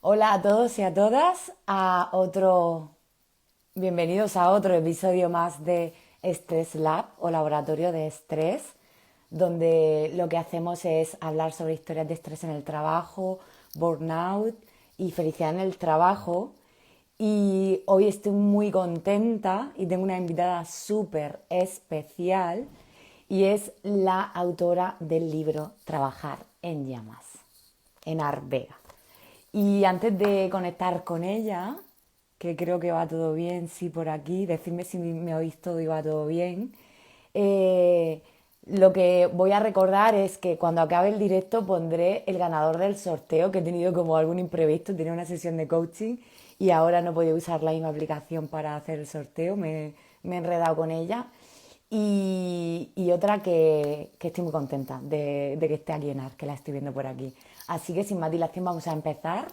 Hola a todos y a todas bienvenidos a otro episodio más de Stress Lab o Laboratorio de Estrés, donde lo que hacemos es hablar sobre historias de estrés en el trabajo, burnout y felicidad en el trabajo. Y hoy estoy muy contenta y tengo una invitada súper especial y es la autora del libro Trabajar en llamas, Enar Vega. Y antes de conectar con ella, que creo que va todo bien, sí, por aquí, decirme si me oís todo y va todo bien, eh, lo que voy a recordar es que cuando acabe el directo pondré el ganador del sorteo, que he tenido como algún imprevisto, tenía una sesión de coaching y ahora no podía usar la misma aplicación para hacer el sorteo, me he enredado con ella. Y otra que estoy muy contenta de que esté aquí en AR, que la estoy viendo por aquí. Así que sin más dilación vamos a empezar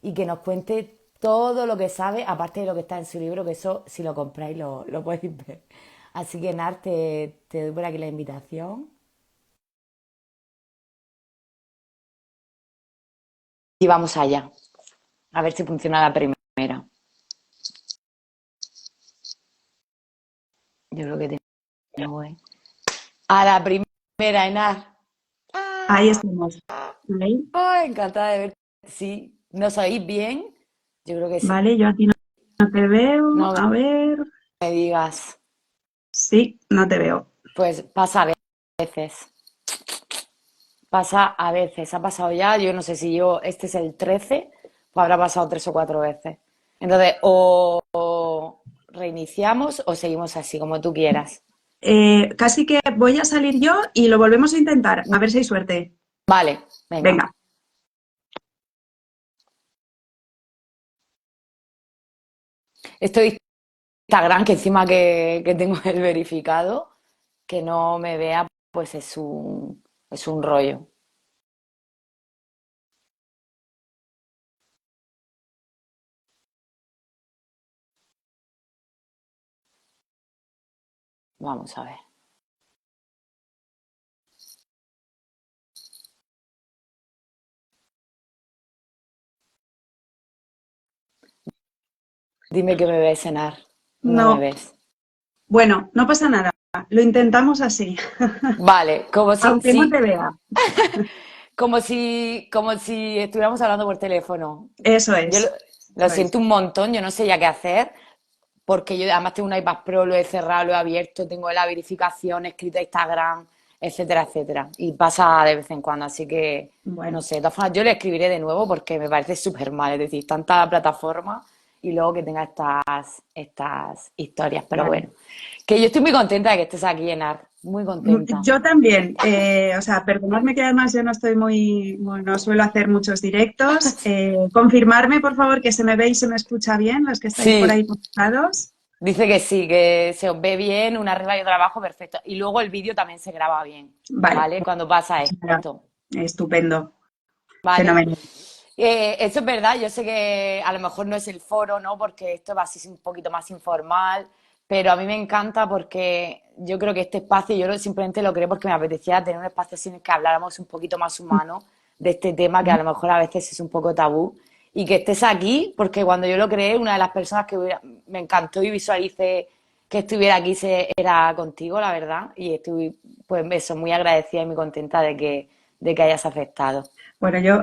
y que nos cuente todo lo que sabe, aparte de lo que está en su libro, que eso si lo compráis lo podéis ver. Así que Nar, te doy por aquí la invitación y vamos allá, a ver si funciona la primera. Yo creo que tengo, ¿eh? A la primera, Enar. Ahí estamos. Ahí. Ay, encantada de ver. Sí, ¿nos oís bien? Yo creo que sí. Vale, yo a ti no te veo. No A ver. me digas. Sí, no te veo. Pues pasa a veces. Pasa a veces. Ha pasado ya, yo no sé si este es el 13, pues habrá pasado 3 o 4 veces. Entonces, o reiniciamos o seguimos así, como tú quieras. Casi que voy a salir yo y lo volvemos a intentar. A ver si hay suerte. Vale, venga. Venga. Estoy Instagram, que encima que tengo el verificado, que no me vea, pues es un rollo. Vamos a ver. Dime que me ves cenar. No me No. ves. Bueno, no pasa nada. Lo intentamos así. Vale, como si, Aunque no si, te vea. como si estuviéramos hablando por teléfono. Eso Yo lo, es. lo Eso es. siento un montón, yo no sé ya qué hacer, porque yo además tengo un iPad Pro, lo he cerrado, lo he abierto, tengo la verificación escrita a Instagram, etcétera, etcétera. Y pasa de vez en cuando, así que no Bueno. sé. De todas formas, yo le escribiré de nuevo porque me parece súper mal, es decir, tanta plataforma y luego que tenga estas historias. Pero Vale. bueno, que yo estoy muy contenta de que estés aquí en ARC, muy contenta. Yo también. O sea, perdonadme que además yo no estoy no suelo hacer muchos directos. Confirmarme, por favor, que se me ve y se me escucha bien, los que estáis por ahí Sí, conectados. dice que sí, que se os ve bien, una regla y otra abajo, perfecto. Y luego el vídeo también se graba bien, Vale, ¿vale? Cuando pasa pues nada, esto, estupendo, ¿vale? fenomenal. Eso es verdad, yo sé que a lo mejor no es el foro, ¿no? Porque esto va así un poquito más informal, pero a mí me encanta porque yo creo que este espacio, simplemente lo creé porque me apetecía tener un espacio así en el que habláramos un poquito más humano de este tema que a lo mejor a veces es un poco tabú y que estés aquí, porque cuando yo lo creé, una de las personas que me encantó y visualicé que estuviera aquí era contigo, la verdad, y estoy, pues eso, muy agradecida y muy contenta de que hayas aceptado. Bueno, yo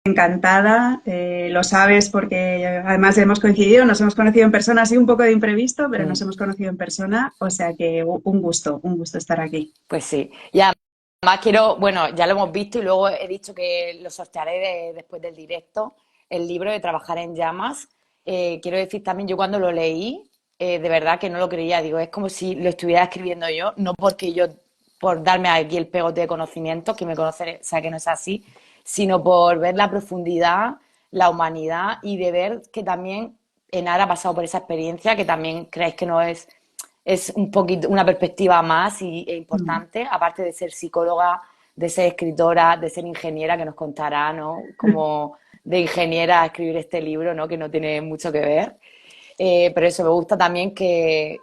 encantada, lo sabes porque además hemos coincidido, nos hemos conocido en persona, así un poco de imprevisto, pero nos Mm. hemos conocido en persona, o sea que un gusto estar aquí. Pues sí. Y además quiero, bueno, ya lo hemos visto y luego he dicho que lo sortearé después del directo, el libro de Trabajar en Llamas. Quiero decir también, yo cuando lo leí, de verdad que no lo creía, digo, es como si lo estuviera escribiendo yo, no porque yo, por darme aquí el pegote de conocimientos, que me conoce, sabe que no es así, sino por ver la profundidad, la humanidad y de ver que también Enara ha pasado por esa experiencia, que también creéis que no es un poquito una perspectiva más e Mm. importante, aparte de ser psicóloga, de ser escritora, de ser ingeniera, que nos contará, ¿no? Como de ingeniera a escribir este libro, ¿no? Que no tiene mucho que ver. Pero eso, me gusta también que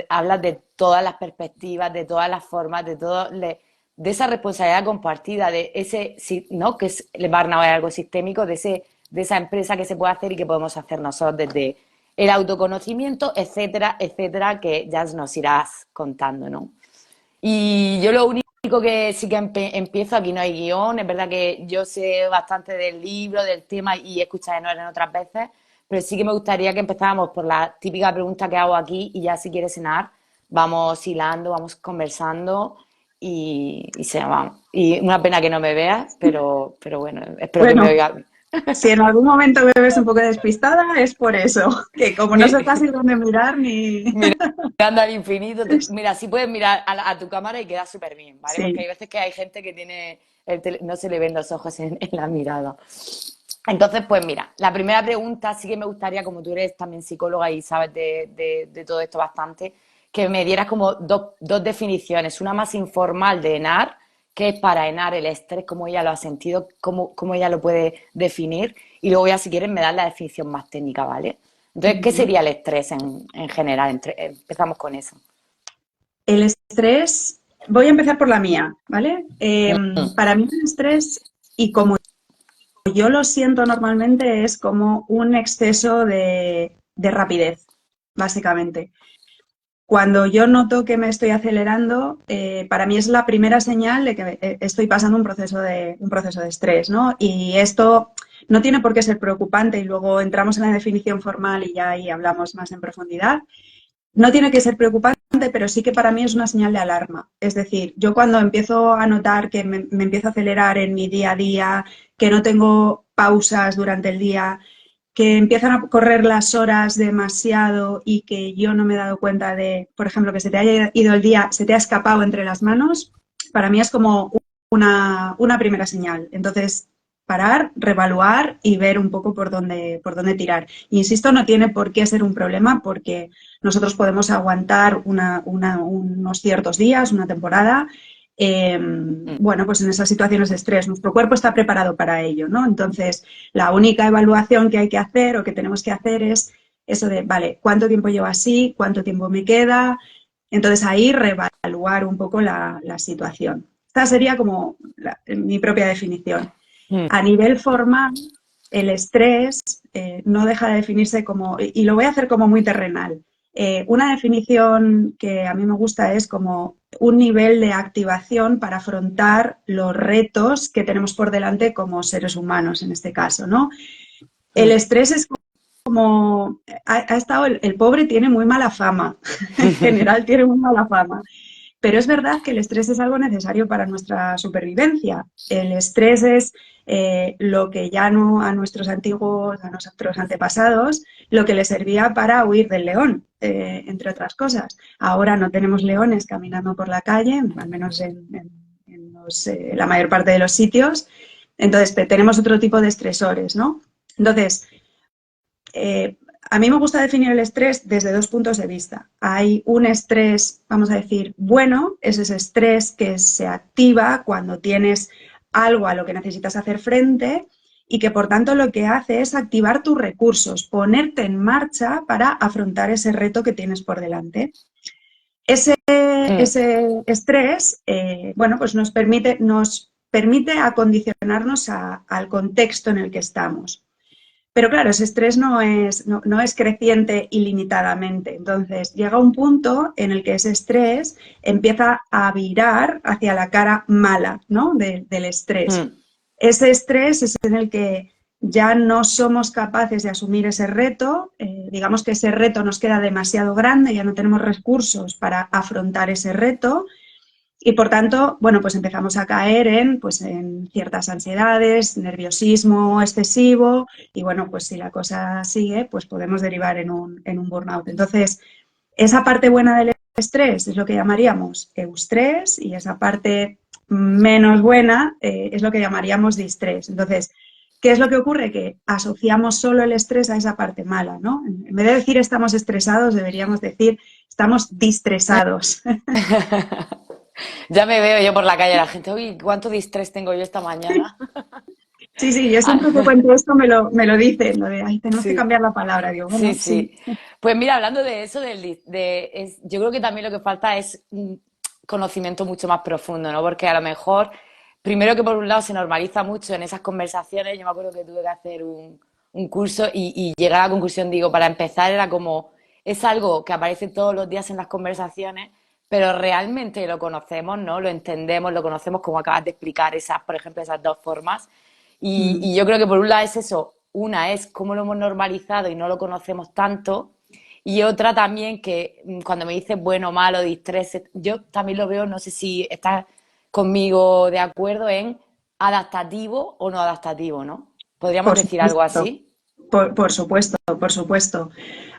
hablas de todas las perspectivas, de todas las formas, de esa responsabilidad compartida, de ese, ¿no? Que es el burnout es algo sistémico, de ese de esa empresa que se puede hacer y que podemos hacer nosotros desde el autoconocimiento, etcétera, etcétera, que ya nos irás contando, ¿no? Y yo lo único que sí que empiezo, aquí no hay guión, es verdad que yo sé bastante del libro, del tema y he escuchado en otras veces, pero sí que me gustaría que empezáramos por la típica pregunta que hago aquí y ya si quieres cenar, vamos hilando, vamos conversando y se vamos. Y una pena que no me veas, pero bueno, espero que me Bueno, oigas. si en algún momento me ves un poco despistada, es por eso, que como no sé casi dónde mirar ni... Mirando al infinito. Mira, si puedes mirar a tu cámara y queda súper bien, ¿vale? Porque Sí, hay veces que hay gente que tiene no se le ven los ojos en la mirada. Entonces, pues mira, la primera pregunta sí que me gustaría, como tú eres también psicóloga y sabes de todo esto bastante, que me dieras como dos definiciones. Una más informal de ENAR, que es para ENAR el estrés, cómo ella lo ha sentido, cómo ella lo puede definir. Y luego ya, si quieres, me das la definición más técnica, ¿vale? Entonces, ¿qué ujú. sería el estrés en general? Empezamos con eso. El estrés, voy a empezar por la mía, ¿vale? Para mí el estrés, y como yo lo siento normalmente, es como un exceso de rapidez, básicamente. Cuando yo noto que me estoy acelerando, para mí es la primera señal de que estoy pasando un proceso de estrés, ¿no? Y esto no tiene por qué ser preocupante y luego entramos en la definición formal y ya ahí hablamos más en profundidad. No tiene que ser preocupante, pero sí que para mí es una señal de alarma. Es decir, yo cuando empiezo a notar que me empiezo a acelerar en mi día a día, que no tengo pausas durante el día, que empiezan a correr las horas demasiado y que yo no me he dado cuenta de, por ejemplo, que se te haya ido el día, se te ha escapado entre las manos, para mí es como una primera señal. Entonces, parar, reevaluar y ver un poco por dónde tirar. Insisto, no tiene por qué ser un problema porque nosotros podemos aguantar unos ciertos días, una temporada, bueno, pues en esas situaciones de estrés. Nuestro cuerpo está preparado para ello, ¿no? Entonces, la única evaluación que hay que hacer o que tenemos que hacer es eso de, vale, ¿cuánto tiempo llevo así? ¿Cuánto tiempo me queda? Entonces, ahí reevaluar un poco la situación. Esta sería como mi propia definición. Mm, A nivel formal, el estrés no deja de definirse como, y lo voy a hacer como muy terrenal. Una definición que a mí me gusta es como un nivel de activación para afrontar los retos que tenemos por delante como seres humanos, en este caso, ¿no? El mm. estrés es como, ha estado, el pobre tiene muy mala fama, en general tiene muy mala fama. Pero es verdad que el estrés es algo necesario para nuestra supervivencia. El estrés es lo que ya no a nuestros antiguos, a nuestros antepasados, lo que les servía para huir del león, entre otras cosas. Ahora no tenemos leones caminando por la calle, al menos en la mayor parte de los sitios. Entonces, tenemos otro tipo de estresores, ¿no? Entonces, eh, a mí me gusta definir el estrés desde dos puntos de vista. Hay un estrés, vamos a decir, bueno, es ese estrés que se activa cuando tienes algo a lo que necesitas hacer frente y que por tanto lo que hace es activar tus recursos, ponerte en marcha para afrontar ese reto que tienes por delante. Ese, Mm. ese estrés, bueno, pues nos permite acondicionarnos al contexto en el que estamos. Pero claro, ese estrés no es creciente ilimitadamente. Entonces, llega un punto en el que ese estrés empieza a virar hacia la cara mala, ¿no? Del estrés. Mm. Ese estrés es en el que ya no somos capaces de asumir ese reto, digamos que ese reto nos queda demasiado grande, ya no tenemos recursos para afrontar ese reto y por tanto, bueno, pues empezamos a caer en ciertas ansiedades, nerviosismo excesivo y bueno, pues si la cosa sigue, pues podemos derivar en un burnout. Entonces, esa parte buena del estrés es lo que llamaríamos eustrés y esa parte menos buena es lo que llamaríamos distrés. Entonces, ¿qué es lo que ocurre? Que asociamos solo el estrés a esa parte mala, ¿no? En vez de decir estamos estresados, deberíamos decir estamos distresados. Ya me veo yo por la calle, la gente, uy, ¿cuánto distrés tengo yo esta mañana? Sí, sí, yo Ah, siempre que cuento esto me lo dicen, lo de, ay, tenemos que sí, cambiar la palabra. Digo, sí, bueno, sí. sí. Pues mira, hablando de eso, yo creo que también lo que falta es un conocimiento mucho más profundo, ¿no? Porque a lo mejor, primero que por un lado se normaliza mucho en esas conversaciones, yo me acuerdo que tuve que hacer un curso y llegué a la conclusión, digo, para empezar era como, es algo que aparece todos los días en las conversaciones, pero realmente lo conocemos, ¿no? Lo entendemos, lo conocemos como acabas de explicar, esas, por ejemplo, esas dos formas. Mm. Y yo creo que por un lado es eso, una es cómo lo hemos normalizado y no lo conocemos tanto, y otra también que cuando me dices bueno, malo, distrés, yo también lo veo, no sé si estás conmigo de acuerdo en adaptativo o no adaptativo, ¿no? ¿Podríamos Por decir algo supuesto, así? por supuesto, por supuesto.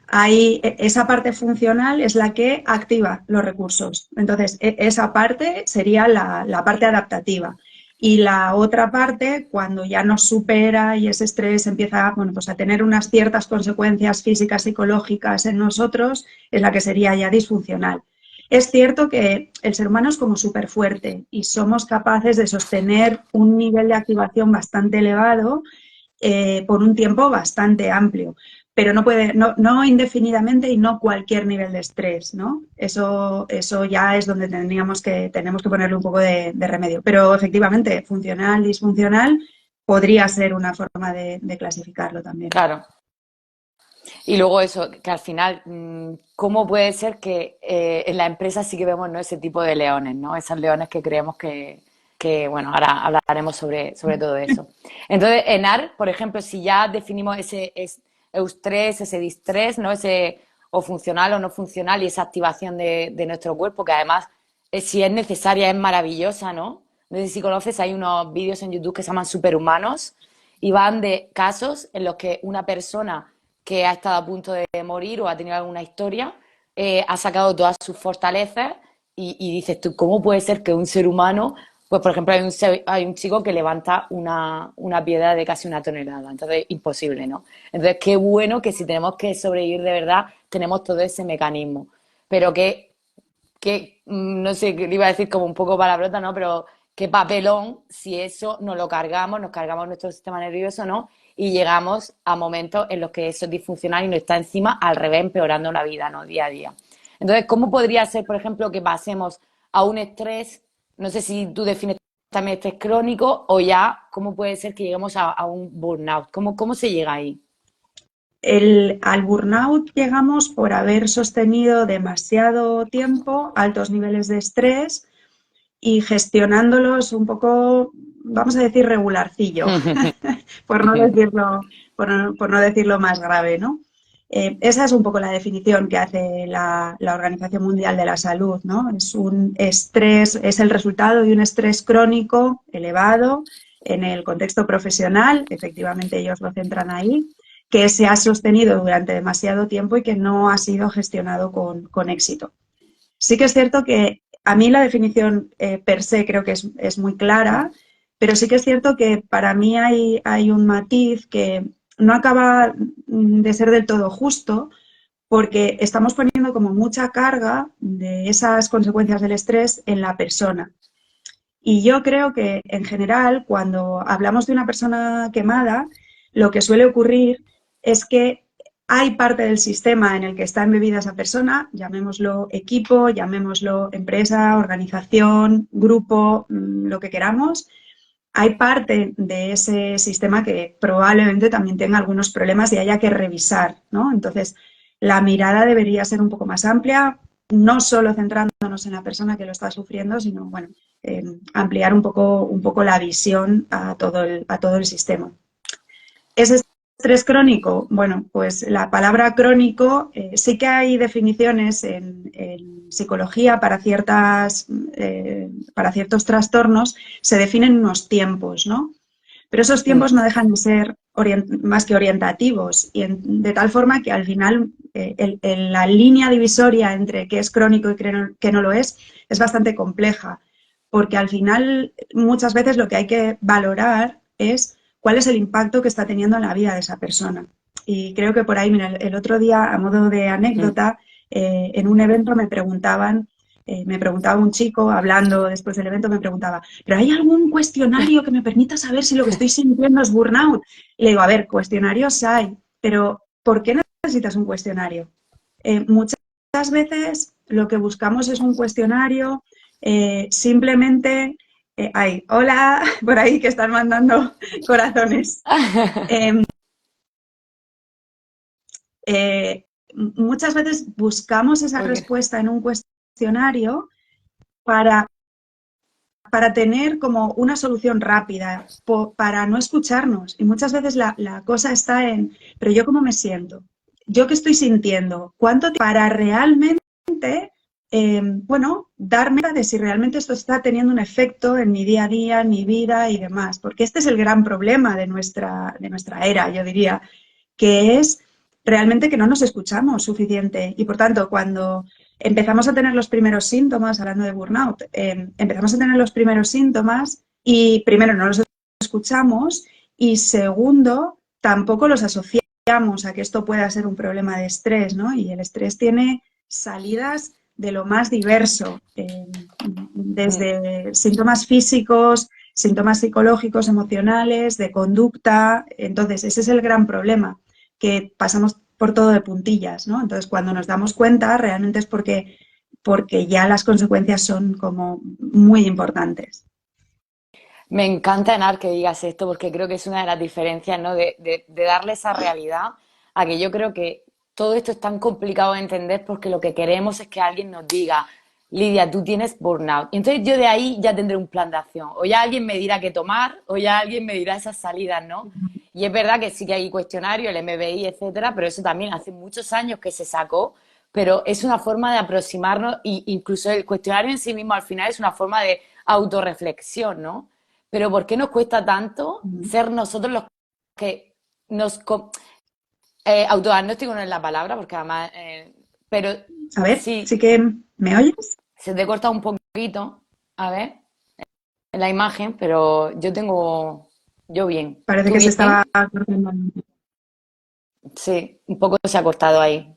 Hay, esa parte funcional es la que activa los recursos. Entonces, esa parte sería la parte adaptativa. Y la otra parte, cuando ya nos supera y ese estrés empieza, bueno, pues a tener unas ciertas consecuencias físicas, psicológicas en nosotros, es la que sería ya disfuncional. Es cierto que el ser humano es como súper fuerte y somos capaces de sostener un nivel de activación bastante elevado por un tiempo bastante amplio, pero no puede, no indefinidamente y no cualquier nivel de estrés, ¿no? Eso ya es donde tenemos que ponerle un poco de remedio. Pero efectivamente, funcional, disfuncional, podría ser una forma de clasificarlo también. Claro. Y luego eso, que al final, ¿cómo puede ser que en la empresa sí que vemos, ¿no? Ese tipo de leones, ¿no? Esos leones que creemos que, bueno, ahora hablaremos sobre todo eso. Entonces, en AR, por ejemplo, si ya definimos ese eustrés, ese distrés, ¿no? Ese o funcional o no funcional y esa activación de nuestro cuerpo, que además, si es necesaria, es maravillosa, ¿no? No sé si conoces, hay unos vídeos en YouTube que se llaman Superhumanos y van de casos en los que una persona que ha estado a punto de morir o ha tenido alguna historia, ha sacado todas sus fortalezas y dices tú, ¿cómo puede ser que un ser humano, pues por ejemplo hay un chico que levanta una piedra de casi 1 tonelada, entonces imposible, ¿no? Entonces qué bueno que si tenemos que sobrevivir de verdad, tenemos todo ese mecanismo, pero no sé, iba a decir como un poco palabrota, ¿no? Pero qué papelón si eso nos cargamos nuestro sistema nervioso, ¿no? Y llegamos a momentos en los que eso es disfuncional y nos está encima al revés, empeorando la vida, ¿no? Día a día. Entonces, ¿cómo podría ser, por ejemplo, que pasemos a un estrés, no sé si tú defines también estrés crónico o ya, ¿cómo puede ser que lleguemos a un burnout? ¿Cómo se llega ahí? Al burnout llegamos por haber sostenido demasiado tiempo altos niveles de estrés y gestionándolos un poco, vamos a decir, regularcillo, por no decirlo, por no decirlo más grave, ¿no? Esa es un poco la definición que hace la Organización Mundial de la Salud, ¿no? Es un estrés, es el resultado de un estrés crónico elevado en el contexto profesional, efectivamente ellos lo centran ahí, que se ha sostenido durante demasiado tiempo y que no ha sido gestionado con éxito. Sí que es cierto que a mí la definición per se creo que es muy clara, pero sí que es cierto que para mí hay un matiz que no acaba de ser del todo justo porque estamos poniendo como mucha carga de esas consecuencias del estrés en la persona. Y yo creo que en general, cuando hablamos de una persona quemada, lo que suele ocurrir es que hay parte del sistema en el que está embebida esa persona, llamémoslo equipo, llamémoslo empresa, organización, grupo, lo que queramos. Hay parte de ese sistema que probablemente también tenga algunos problemas y haya que revisar, ¿no? Entonces, la mirada debería ser un poco más amplia, no solo centrándonos en la persona que lo está sufriendo, sino, bueno, ampliar un poco la visión a todo el sistema. ¿Es estrés crónico? Bueno, pues la palabra crónico sí que hay definiciones en psicología para ciertos trastornos, se definen unos tiempos, ¿no? Pero esos tiempos no dejan de ser más que orientativos y de tal forma que al final la línea divisoria entre qué es crónico y qué no lo es bastante compleja, porque al final muchas veces lo que hay que valorar es cuál es el impacto que está teniendo en la vida de esa persona. Y creo que por ahí, mira, el otro día, a modo de anécdota, en un evento me preguntaba un chico, hablando después del evento, me preguntaba, ¿pero hay algún cuestionario que me permita saber si lo que estoy sintiendo es burnout? Y le digo, a ver, cuestionarios hay, pero ¿por qué necesitas un cuestionario? Muchas veces lo que buscamos es un cuestionario simplemente... hola, por ahí que están mandando corazones. Eh, muchas veces buscamos esa Ok. respuesta en un cuestionario para, para tener como una solución rápida, para no escucharnos. Y muchas veces la cosa está en, pero yo cómo me siento, yo qué estoy sintiendo, para realmente, bueno, darme cuenta de si realmente esto está teniendo un efecto en mi día a día, en mi vida y demás. Porque este es el gran problema de nuestra era, yo diría, que es realmente que no nos escuchamos suficiente. Y por tanto, cuando empezamos a tener los primeros síntomas, hablando de burnout, empezamos a tener los primeros síntomas y primero no los escuchamos y segundo, tampoco los asociamos a que esto pueda ser un problema de estrés, ¿no? Y el estrés tiene salidas de lo más diverso, Mm. desde síntomas físicos, síntomas psicológicos, emocionales, de conducta. Entonces, ese es el gran problema, que pasamos por todo de puntillas, ¿no? Entonces, cuando nos damos cuenta, realmente es porque ya las consecuencias son como muy importantes. Me encanta, Enar, que digas esto porque creo que es una de las diferencias, ¿no? De darle esa realidad a que yo creo que todo esto es tan complicado de entender porque lo que queremos es que alguien nos diga, Lidia, tú tienes burnout. Y entonces yo de ahí ya tendré un plan de acción. O ya alguien me dirá qué tomar, o ya alguien me dirá esas salidas, ¿no? Y es verdad que sí que hay cuestionarios, el MBI, etcétera, pero eso también hace muchos años que se sacó, pero es una forma de aproximarnos, e incluso el cuestionario en sí mismo al final es una forma de autorreflexión, ¿no? Pero ¿por qué nos cuesta tanto ser nosotros los que nos... autodiagnóstico no es la palabra, porque además... pero A ver, sí, sí que me oyes. se te corta un poquito, a ver, en la imagen, pero yo tengo... Yo bien. Parece ¿Tú que se estaba bien? cortando. Sí, un poco se ha cortado ahí.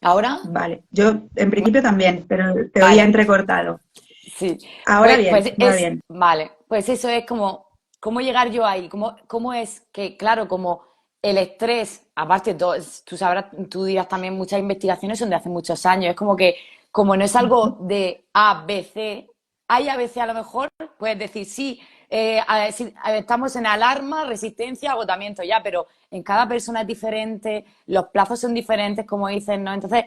¿Ahora? Vale, yo en principio también, pero te oía Vale, entrecortado. sí. Ahora Pues bien, va es... bien. Vale, pues eso es como... ¿Cómo llegar yo ahí? ¿Cómo es que, claro, como el estrés, aparte, tú sabrás, tú dirás también muchas investigaciones son de hace muchos años, es como que, como no es algo de A, B, C, hay A, B, C a lo mejor, puedes decir, sí, sí, estamos en alarma, resistencia, agotamiento, ya, pero en cada persona es diferente, los plazos son diferentes, como dicen, ¿no? Entonces,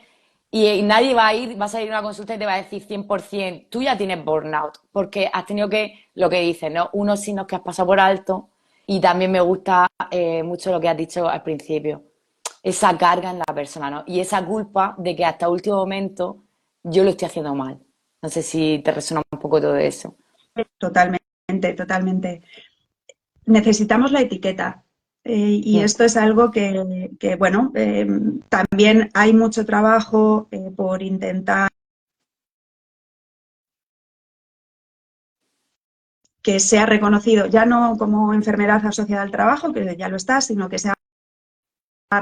y nadie va a ir, vas a ir a una consulta y te va a decir 100%, tú ya tienes burnout, porque has tenido que, lo que dices, ¿no? Unos signos que has pasado por alto y también me gusta mucho lo que has dicho al principio, esa carga en la persona, ¿no? Y esa culpa de que hasta último momento yo lo estoy haciendo mal. No sé si te resuena un poco todo eso. Totalmente, totalmente. Necesitamos la etiqueta. Y Mm. esto es algo bueno, también hay mucho trabajo por intentar que sea reconocido, ya no como enfermedad asociada al trabajo, que ya lo está, sino que sea,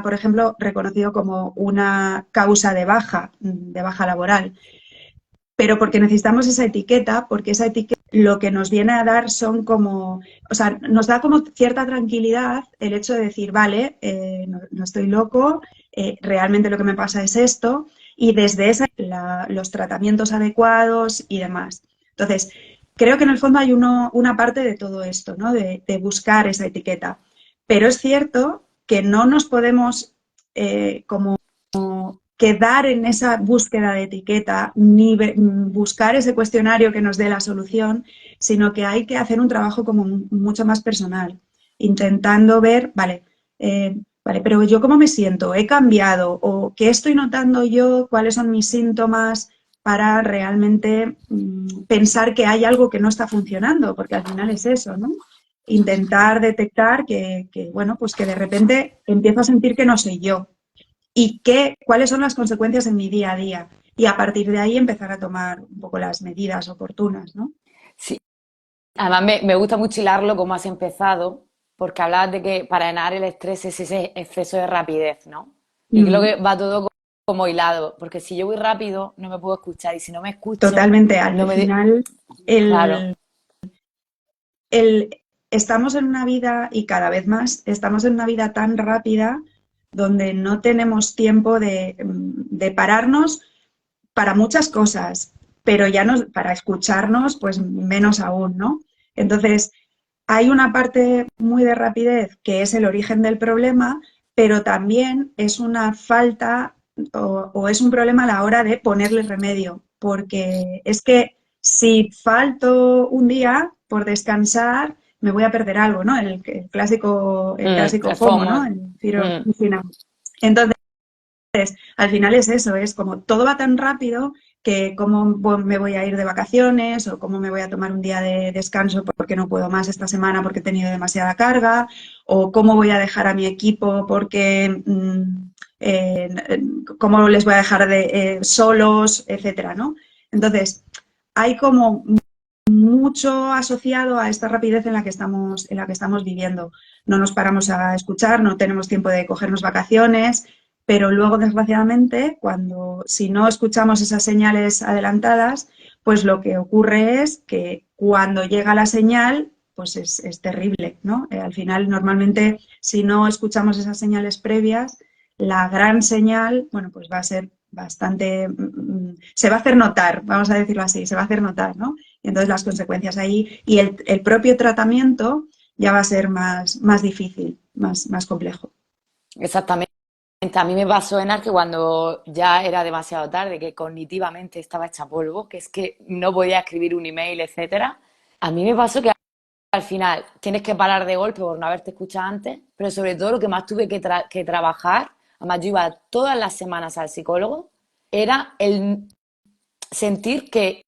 por ejemplo, reconocido como una causa de baja laboral. Pero porque necesitamos esa etiqueta, porque esa etiqueta lo que nos viene a dar son como, o sea, nos da como cierta tranquilidad el hecho de decir, vale, no estoy loco, realmente lo que me pasa es esto, y desde los tratamientos adecuados y demás. Entonces, creo que en el fondo hay una parte de todo esto, ¿no? De buscar esa etiqueta. Pero es cierto que no nos podemos como quedar en esa búsqueda de etiqueta ni buscar ese cuestionario que nos dé la solución, sino que hay que hacer un trabajo como mucho más personal, intentando ver, vale, pero yo cómo me siento, he cambiado o qué estoy notando yo, cuáles son mis síntomas para realmente pensar que hay algo que no está funcionando, porque al final es eso, ¿no? Intentar detectar bueno, pues que de repente empiezo a sentir que no soy yo, y cuáles son las consecuencias en mi día a día. Y a partir de ahí empezar a tomar un poco las medidas oportunas, ¿no? Sí, además me gusta mucho hilarlo como has empezado, porque hablabas de que para ganar el estrés es ese exceso de rapidez, ¿no? Y creo Mm, que va todo como hilado, porque si yo voy rápido no me puedo escuchar y si no me escucho, totalmente. Al no me... final, Claro, el, el, estamos en una vida, y cada vez más, estamos en una vida tan rápida donde no tenemos tiempo de pararnos para muchas cosas, pero ya no para escucharnos, pues menos aún, ¿no? Entonces, hay una parte muy de rapidez que es el origen del problema, pero también es una falta o es un problema a la hora de ponerle remedio, porque es que si falto un día por descansar, me voy a perder algo, ¿no? El clásico El FOMO, FOMO. ¿no? El fear of Mm. missing out. Entonces, al final es eso, es como todo va tan rápido que cómo me voy a ir de vacaciones o cómo me voy a tomar un día de descanso porque no puedo más esta semana porque he tenido demasiada carga o cómo voy a dejar a mi equipo porque eh, cómo les voy a dejar solos, etcétera, ¿no? Entonces, hay como mucho asociado a esta rapidez en la que estamos viviendo. No nos paramos a escuchar, no tenemos tiempo de cogernos vacaciones, pero luego, desgraciadamente, si no escuchamos esas señales adelantadas, pues lo que ocurre es que cuando llega la señal, pues es terrible, ¿no? Al final, normalmente, si no escuchamos esas señales previas, la gran señal, bueno, pues va a ser bastante, se va a hacer notar, vamos a decirlo así, se va a hacer notar, ¿no? Y entonces las consecuencias ahí y el propio tratamiento ya va a ser más difícil, más complejo. Exactamente. A mí me pasó en que cuando ya era demasiado tarde, que cognitivamente estaba hecha polvo, que es que no podía escribir un email, etcétera. A mí me pasó que al final tienes que parar de golpe por no haberte escuchado antes, pero sobre todo lo que más tuve que trabajar, además yo iba todas las semanas al psicólogo, era el sentir que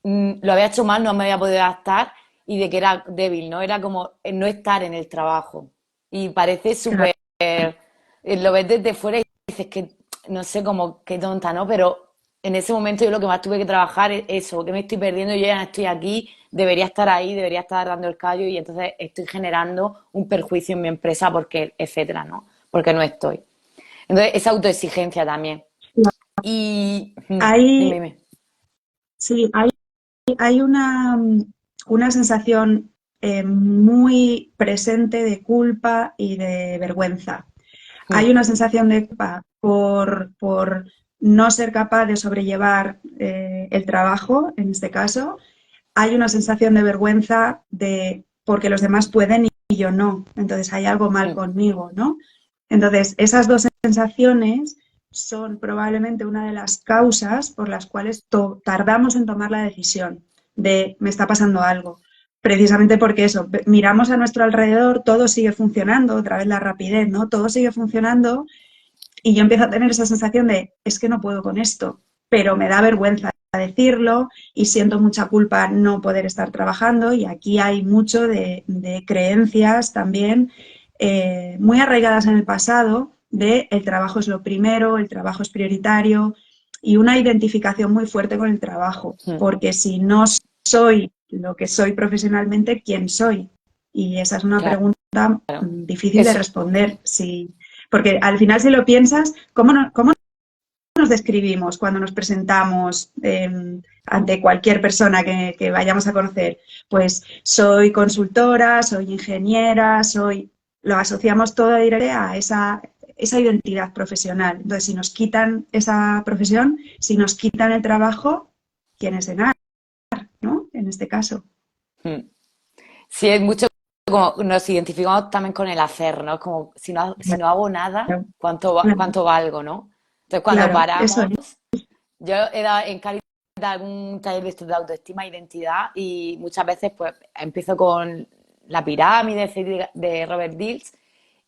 lo había hecho mal, no me había podido adaptar y de que era débil, ¿no? Era como el no estar en el trabajo. Y parece Claro, súper, lo ves desde fuera y dices que, no sé, como qué tonta, ¿no? Pero en ese momento yo lo que más tuve que trabajar es eso, que me estoy perdiendo, yo ya no estoy aquí, debería estar ahí, debería estar dando el callo y entonces estoy generando un perjuicio en mi empresa porque, etcétera, ¿no? Porque no estoy. Entonces, esa autoexigencia también. Y dime, hay, dime. sí, hay una sensación muy presente de culpa y de vergüenza. Hay una sensación de culpa por no ser capaz de sobrellevar el trabajo, en este caso. Hay una sensación de vergüenza porque los demás pueden y yo no. Entonces hay algo mal conmigo, ¿no? Entonces, esas dos sensaciones son probablemente una de las causas por las cuales tardamos en tomar la decisión de me está pasando algo. Precisamente porque eso, miramos a nuestro alrededor, todo sigue funcionando, otra vez la rapidez, ¿no? Todo sigue funcionando y yo empiezo a tener esa sensación de es que no puedo con esto, pero me da vergüenza decirlo y siento mucha culpa no poder estar trabajando y aquí hay mucho de creencias también muy arraigadas en el pasado de el trabajo es lo primero, el trabajo es prioritario y una identificación muy fuerte con el trabajo, porque si no soy lo que soy profesionalmente, ¿quién soy? Y esa es una Claro. pregunta difícil de Eso, responder, porque al final si lo piensas, ¿cómo nos describimos cuando nos presentamos ante cualquier persona que vayamos a conocer? Pues soy consultora, soy ingeniera, lo asociamos todo directamente a esa identidad profesional. Entonces, si nos quitan esa profesión, si nos quitan el trabajo, ¿quién es Enar, no? En este caso. sí, es mucho como nos identificamos también con el hacer, ¿no? Como si no hago nada, Claro, cuánto valgo, ¿no? Entonces, cuando claro, eso paramos, es. yo he dado en Cali algún taller de esto de autoestima e identidad y muchas veces pues empiezo con la pirámide de Robert Dills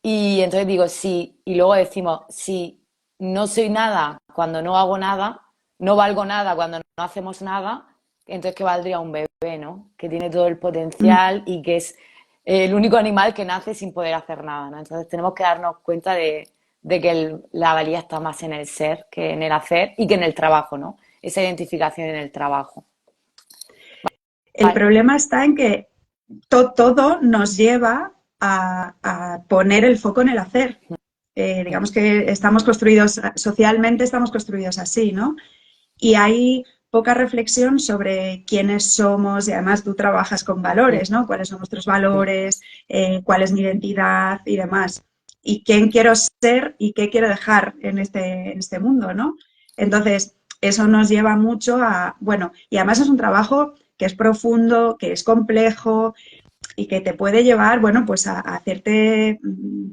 y entonces digo sí, y luego decimos si no soy nada cuando no hago nada, no valgo nada cuando no hacemos nada, entonces ¿qué valdría un bebé, ¿no? Que tiene todo el potencial y que es el único animal que nace sin poder hacer nada, ¿no? Entonces tenemos que darnos cuenta de que la valía está más en el ser que en el hacer y que en el trabajo, ¿no? Esa identificación en el trabajo. El Vale. problema está en que todo nos lleva a poner el foco en el hacer. Digamos que estamos construidos, socialmente estamos construidos así, ¿no? Y hay poca reflexión sobre quiénes somos y además tú trabajas con valores, ¿no? ¿Cuáles son nuestros valores? ¿Cuál es mi identidad y demás? Y quién quiero ser y qué quiero dejar en este mundo, ¿no? Entonces, eso nos lleva mucho bueno, y además es un trabajo que es profundo, que es complejo, y que te puede llevar, bueno, pues a hacerte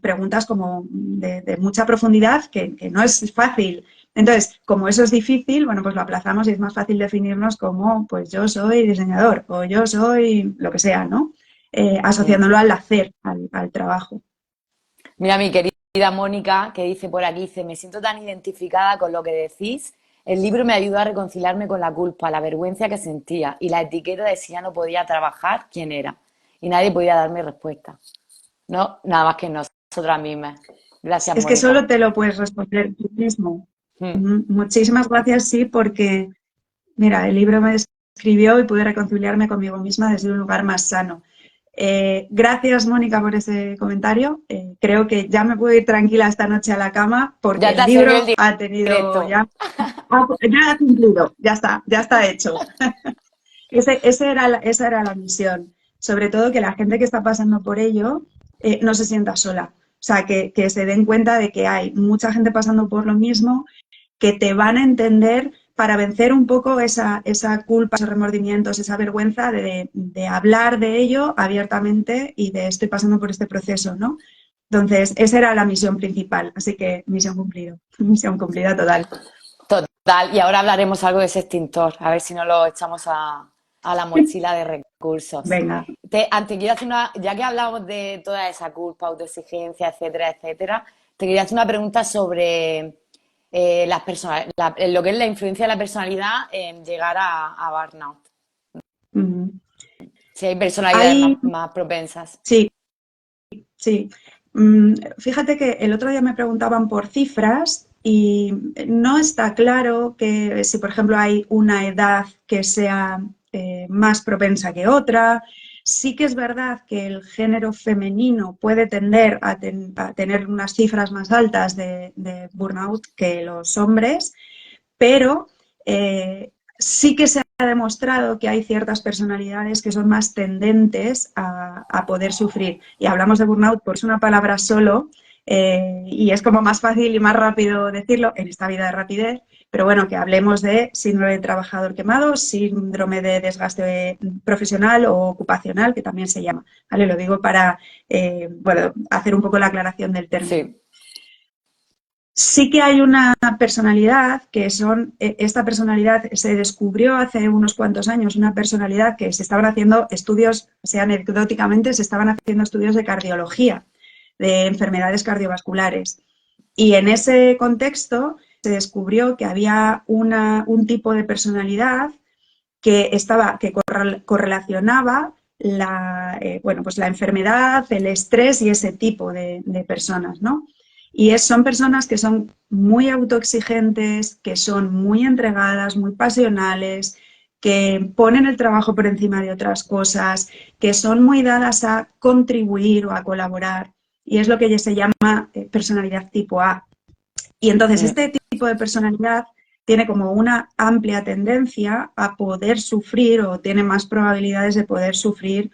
preguntas como de mucha profundidad que no es fácil. Entonces, como eso es difícil, bueno, pues lo aplazamos y es más fácil definirnos como, pues yo soy diseñador o yo soy lo que sea, ¿no? Mm. Asociándolo al hacer, al trabajo. Mira, mi querida Mónica, que dice por aquí, dice, me siento tan identificada con lo que decís. El libro me ayudó a reconciliarme con la culpa, la vergüenza que sentía y la etiqueta de si ya no podía trabajar, quién era. Y nadie podía darme respuesta. No, nada más que nosotras mismas. Gracias, Es que Mónica. solo te lo puedes responder tú mismo. Mm. Muchísimas gracias, sí, porque, mira, el libro me describió y pude reconciliarme conmigo misma desde un lugar más sano. Gracias, Mónica, por ese comentario. Creo que ya me puedo ir tranquila esta noche a la cama porque Ya te el ha servido el libro ha tenido directo. ya, ya ha cumplido, ya está hecho. Esa era la misión. Sobre todo que la gente que está pasando por ello no se sienta sola. O sea, que se den cuenta de que hay mucha gente pasando por lo mismo, que te van a entender para vencer un poco esa culpa, esos remordimientos, esa vergüenza de hablar de ello abiertamente y de estoy pasando por este proceso, ¿no? Entonces, esa era la misión principal. Así que misión cumplida. Misión cumplida total. Total. Y ahora hablaremos algo de ese extintor. A ver si no lo echamos a la mochila de recursos. Venga. Antes quiero hacer una, ya que hablamos de toda esa culpa, autoexigencia, etcétera, etcétera, te quería hacer una pregunta sobre las personas, lo que es la influencia de la personalidad en llegar a burnout. Mm. Si hay personalidades Hay, más propensas. sí, sí. Fíjate que el otro día me preguntaban por cifras y no está claro que si, por ejemplo, hay una edad que sea más propensa que otra. Sí que es verdad que el género femenino puede tender a tener unas cifras más altas de burnout que los hombres, pero sí que se ha demostrado que hay ciertas personalidades que son más tendentes a poder sufrir. Y hablamos de burnout, por es una palabra solo, y es como más fácil y más rápido decirlo en esta vida de rapidez, pero bueno, que hablemos de síndrome de trabajador quemado, síndrome de desgaste profesional o ocupacional, que también se llama. ¿Vale? Lo digo para bueno, hacer un poco la aclaración del término. Sí. Sí que hay una personalidad esta personalidad se descubrió hace unos cuantos años, una personalidad que se estaban haciendo estudios, o sea, anecdóticamente se estaban haciendo estudios de cardiología, de enfermedades cardiovasculares. Y en ese contexto se descubrió que había un tipo de personalidad que correlacionaba bueno, pues la enfermedad, el estrés y ese tipo de personas, ¿no? Y son personas que son muy autoexigentes, que son muy entregadas, muy pasionales, que ponen el trabajo por encima de otras cosas, que son muy dadas a contribuir o a colaborar. Y es lo que se llama personalidad tipo A. Y entonces este tipo de personalidad tiene como una amplia tendencia a poder sufrir o tiene más probabilidades de poder sufrir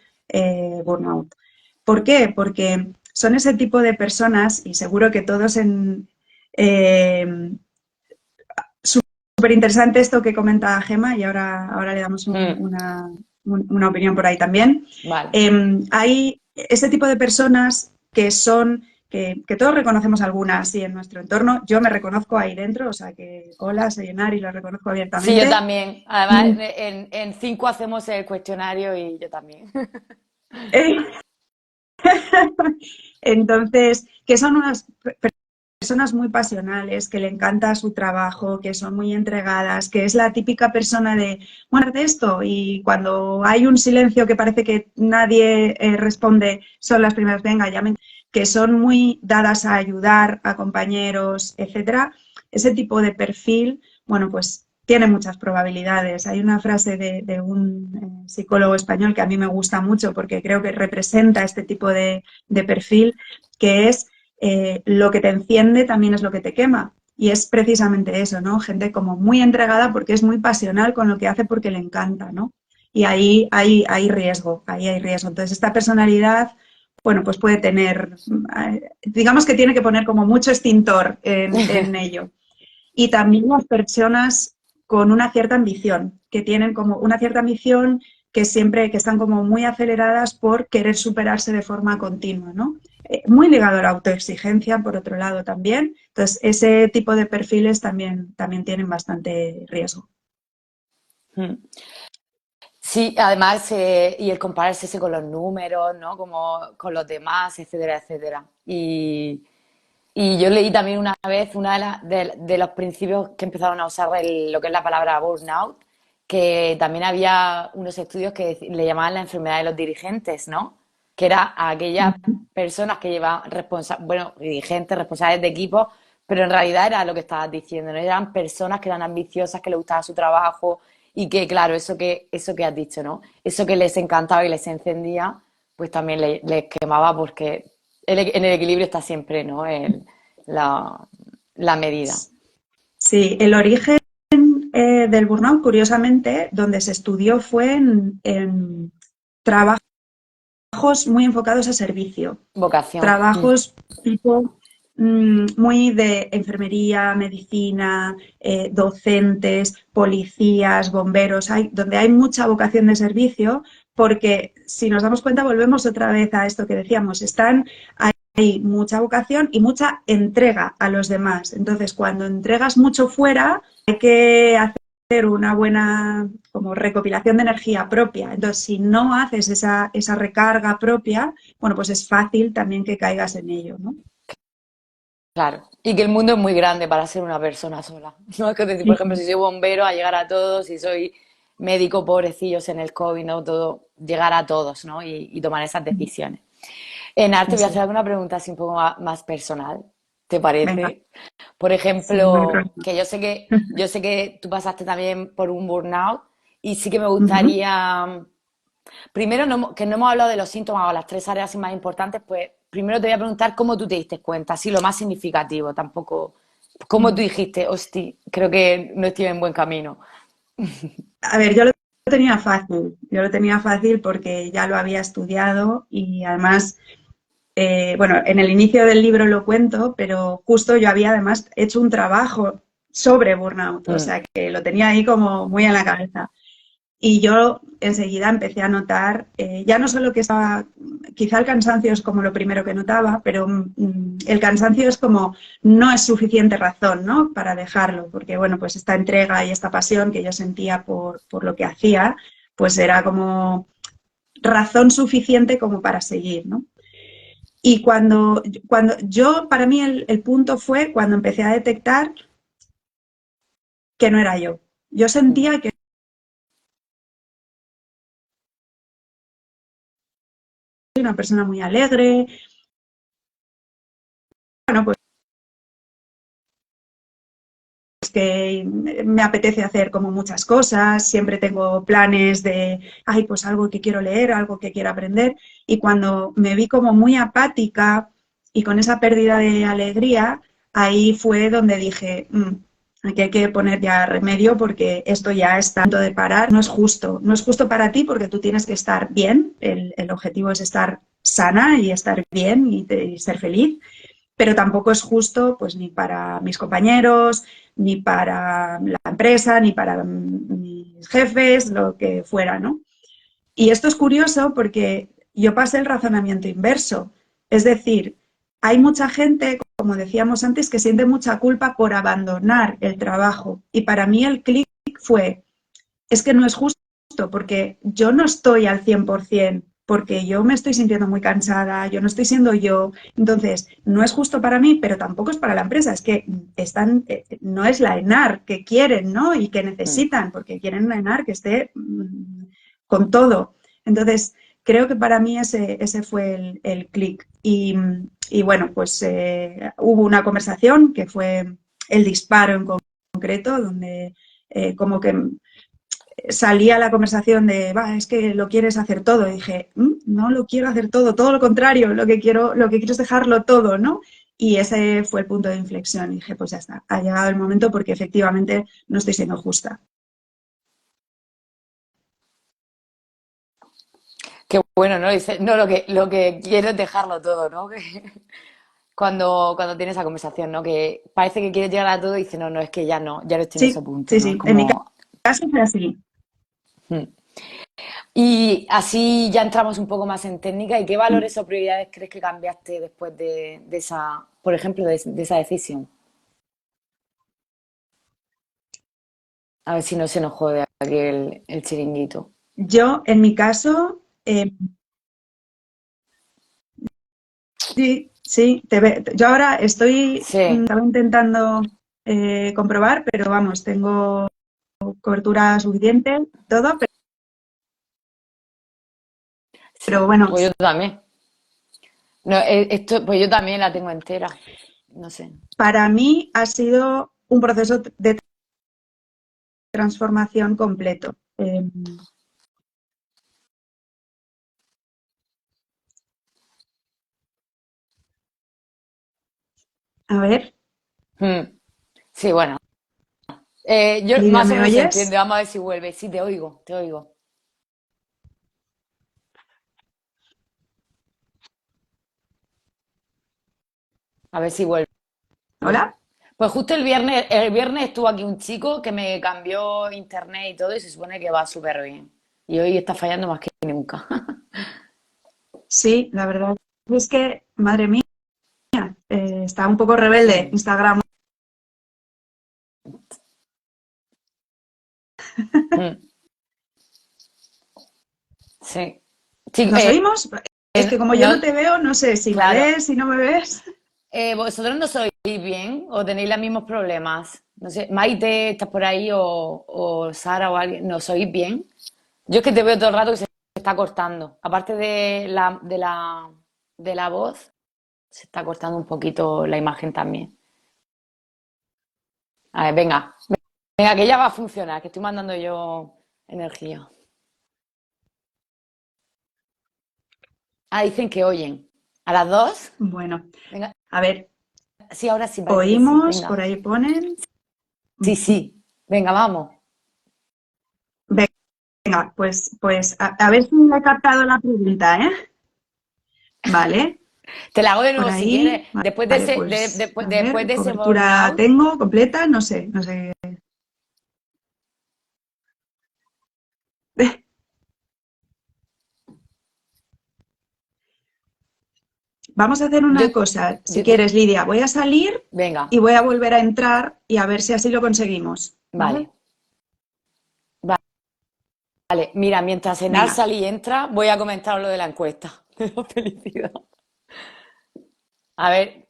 burnout. ¿Por qué? Porque son ese tipo de personas, y seguro que todos súper interesante esto que comenta Gema, y ahora le damos una opinión por ahí también. Vale. Hay ese tipo de personas que son que todos reconocemos algunas y en nuestro entorno. Yo me reconozco ahí dentro, o sea que hola, soy Enar y lo reconozco Sí, yo abiertamente. también. Además, en 5 hacemos el cuestionario y yo también. Eh, Entonces, que son unas personas muy pasionales, que le encanta su trabajo, que son muy entregadas, que es la típica persona de, bueno, de esto, y cuando hay un silencio que parece que nadie responde, son las primeras, venga, llamen, que son muy dadas a ayudar a compañeros, etcétera. Ese tipo de perfil, bueno, pues tiene muchas probabilidades. Hay una frase de un psicólogo español que a mí me gusta mucho porque creo que representa este tipo de perfil, que es lo que te enciende también es lo que te quema. Y es precisamente eso, ¿no? Gente como muy entregada porque es muy pasional con lo que hace porque le encanta, ¿no? Y ahí hay riesgo, ahí hay riesgo. Entonces, esta personalidad, bueno, pues puede tener, digamos que tiene que poner como mucho extintor en ello. Y también las personas con una cierta ambición, que tienen como una cierta ambición que están como muy aceleradas por querer superarse de forma continua, ¿no? Muy ligado a la autoexigencia, por otro lado, también. Entonces, ese tipo de perfiles también tienen bastante riesgo. Mm. Sí, además, y el compararse ese con los números, ¿no? Como con los demás, etcétera, etcétera. Y yo leí también una vez una de los principios que empezaron a usar lo que es la palabra burnout, que también había unos estudios que le llamaban la enfermedad de los dirigentes, ¿no? Que era a aquellas personas que llevan bueno, dirigentes, responsables de equipos, pero en realidad era lo que estabas diciendo, ¿no? Eran personas que eran ambiciosas, que les gustaba su trabajo y que, claro, eso que has dicho, ¿no? Eso que les encantaba y les encendía, pues también les quemaba porque en el equilibrio está siempre, ¿no? La, la medida. Sí, el origen del burnout, curiosamente, donde se estudió fue en trabajos muy enfocados a servicio, Vocación. trabajos tipo muy de enfermería, medicina, docentes, policías, bomberos, donde hay mucha vocación de servicio, porque si nos damos cuenta volvemos otra vez a esto que decíamos, hay mucha vocación y mucha entrega a los demás. Entonces, cuando entregas mucho fuera, hay que hacer una buena como recopilación de energía propia. Entonces, si no haces esa recarga propia, bueno, pues es fácil también que caigas en ello, ¿no? Claro. Y que el mundo es muy grande para ser una persona sola. No es que decir, por Sí, ejemplo, si soy bombero, a llegar a todos, si soy médico, pobrecillos en el COVID, ¿no? Todo, llegar a todos, ¿no? Y tomar esas decisiones. En te voy a eso. hacer alguna pregunta así un poco más personal, ¿te Venga, parece? Por sí, no hay ejemplo, problema. que yo sé que tú pasaste también por un burnout y sí que me Ujú. gustaría. Primero, que no hemos hablado de los síntomas o las tres áreas más importantes, pues primero te voy a preguntar cómo tú te diste cuenta, así lo más significativo, tampoco, cómo tú dijiste, hostia, creo que no estoy en buen camino. A ver, yo lo tenía fácil porque ya lo había estudiado y además, bueno, en el inicio del libro lo cuento, pero justo yo había además hecho un trabajo sobre burnout, o Mm, sea que lo tenía ahí como muy en la cabeza. Y yo enseguida empecé a notar, ya no solo que estaba, quizá el cansancio es como lo primero que notaba, pero el cansancio es como no es suficiente razón, ¿no? Para dejarlo, porque bueno, pues esta entrega y esta pasión que yo sentía por lo que hacía, pues era como razón suficiente como para seguir, ¿no? Y cuando yo, para mí el punto fue cuando empecé a detectar que no era yo. Yo mm. sentía que soy una persona muy alegre, bueno, pues que me apetece hacer como muchas cosas, siempre tengo planes de, ay, pues algo que quiero leer, algo que quiero aprender, y cuando me vi como muy apática y con esa pérdida de alegría, ahí fue donde dije, aquí hay que poner ya remedio porque esto ya es tanto de parar, no es justo para ti porque tú tienes que estar bien, el objetivo es estar sana y estar bien y ser feliz, pero tampoco es justo pues ni para mis compañeros, ni para la empresa, ni para mis jefes, lo que fuera, ¿no? Y esto es curioso porque yo pasé el razonamiento inverso, es decir, hay mucha gente, como decíamos antes, que siente mucha culpa por abandonar el trabajo y para mí el clic fue, es que no es justo porque yo no estoy al 100%, porque yo me estoy sintiendo muy cansada, yo no estoy siendo yo. Entonces, no es justo para mí, pero tampoco es para la empresa. Es que no es la ENAR que quieren, ¿no? Y que Mm. necesitan, porque quieren una ENAR que esté con todo. Entonces, creo que para mí ese fue el clic. Y bueno, pues hubo una conversación que fue el disparo en concreto, donde como que salía la conversación de, va, es que lo quieres hacer todo. Y dije, no lo quiero hacer todo, todo lo contrario, lo que quiero es dejarlo todo, ¿no? Y ese fue el punto de inflexión. Y dije, pues ya está, ha llegado el momento porque efectivamente no estoy siendo justa. Qué bueno, ¿no? Dice, no, lo que quiero es dejarlo todo, ¿no? Cuando tienes esa conversación, ¿no? Que parece que quieres llegar a todo y dice, no, no, es que ya no, ya no estoy en ese Sí, punto, sí, ¿no? Es sí. En mi como. caso fue así. Mm. Y así ya entramos un poco más en técnica. ¿Y qué valores o prioridades crees que cambiaste después de esa, por ejemplo, de esa decisión? A ver si no se nos jode aquí el chiringuito. Yo, en mi caso, sí, sí, yo ahora estoy, Sí, estaba intentando comprobar, pero vamos, tengo cobertura suficiente, todo, pero sí. bueno, Pues yo también. No, esto, pues yo también la tengo entera. No sé. para mí ha sido un proceso de transformación completo. A ver, Mm, sí, bueno. Yo Lidia, más o ¿me menos se entiende. oyes? Vamos a ver si vuelve. Sí, te oigo, te oigo. A ver si vuelve. ¿Hola? Pues justo el viernes estuvo aquí un chico que me cambió internet y todo y se supone que va súper bien. Y hoy está fallando más que nunca. Sí, la verdad es que, madre mía, está un poco rebelde Sí, Instagram. mm, sí. Sí, ¿Nos oímos? Es que como yo no, no te veo, no sé si me claro. ves, si no me ves. ¿Vosotros no sois bien o tenéis los mismos problemas? No sé, Maite, ¿estás por ahí? O Sara o alguien, ¿no sois bien? Yo es que te veo todo el rato que se está cortando. Aparte de la voz, se está cortando un poquito la imagen también. A ver, venga, venga, que ya va a funcionar, que estoy mandando yo energía. Ah, dicen que oyen. ¿A las dos? Bueno, Venga, a ver, sí, ahora sí, parece que sí. oímos, por Venga. ahí ponen. Sí, sí. Venga, vamos. Venga, pues a ver si me he captado la pregunta, ¿eh? Vale, Te la hago de por nuevo si quieres. ahí. Vale, pues a Después ver, de ese cobertura burnout, tengo completa, no sé, no sé. Vamos a hacer yo, una cosa, si yo quieres, Lidia, voy a salir venga, y voy a volver a entrar y a ver si así lo conseguimos, ¿vale? vale, vale. Mira, mientras Enar Venga, sale y entra, voy a comentar lo de la encuesta de la felicidad. A ver,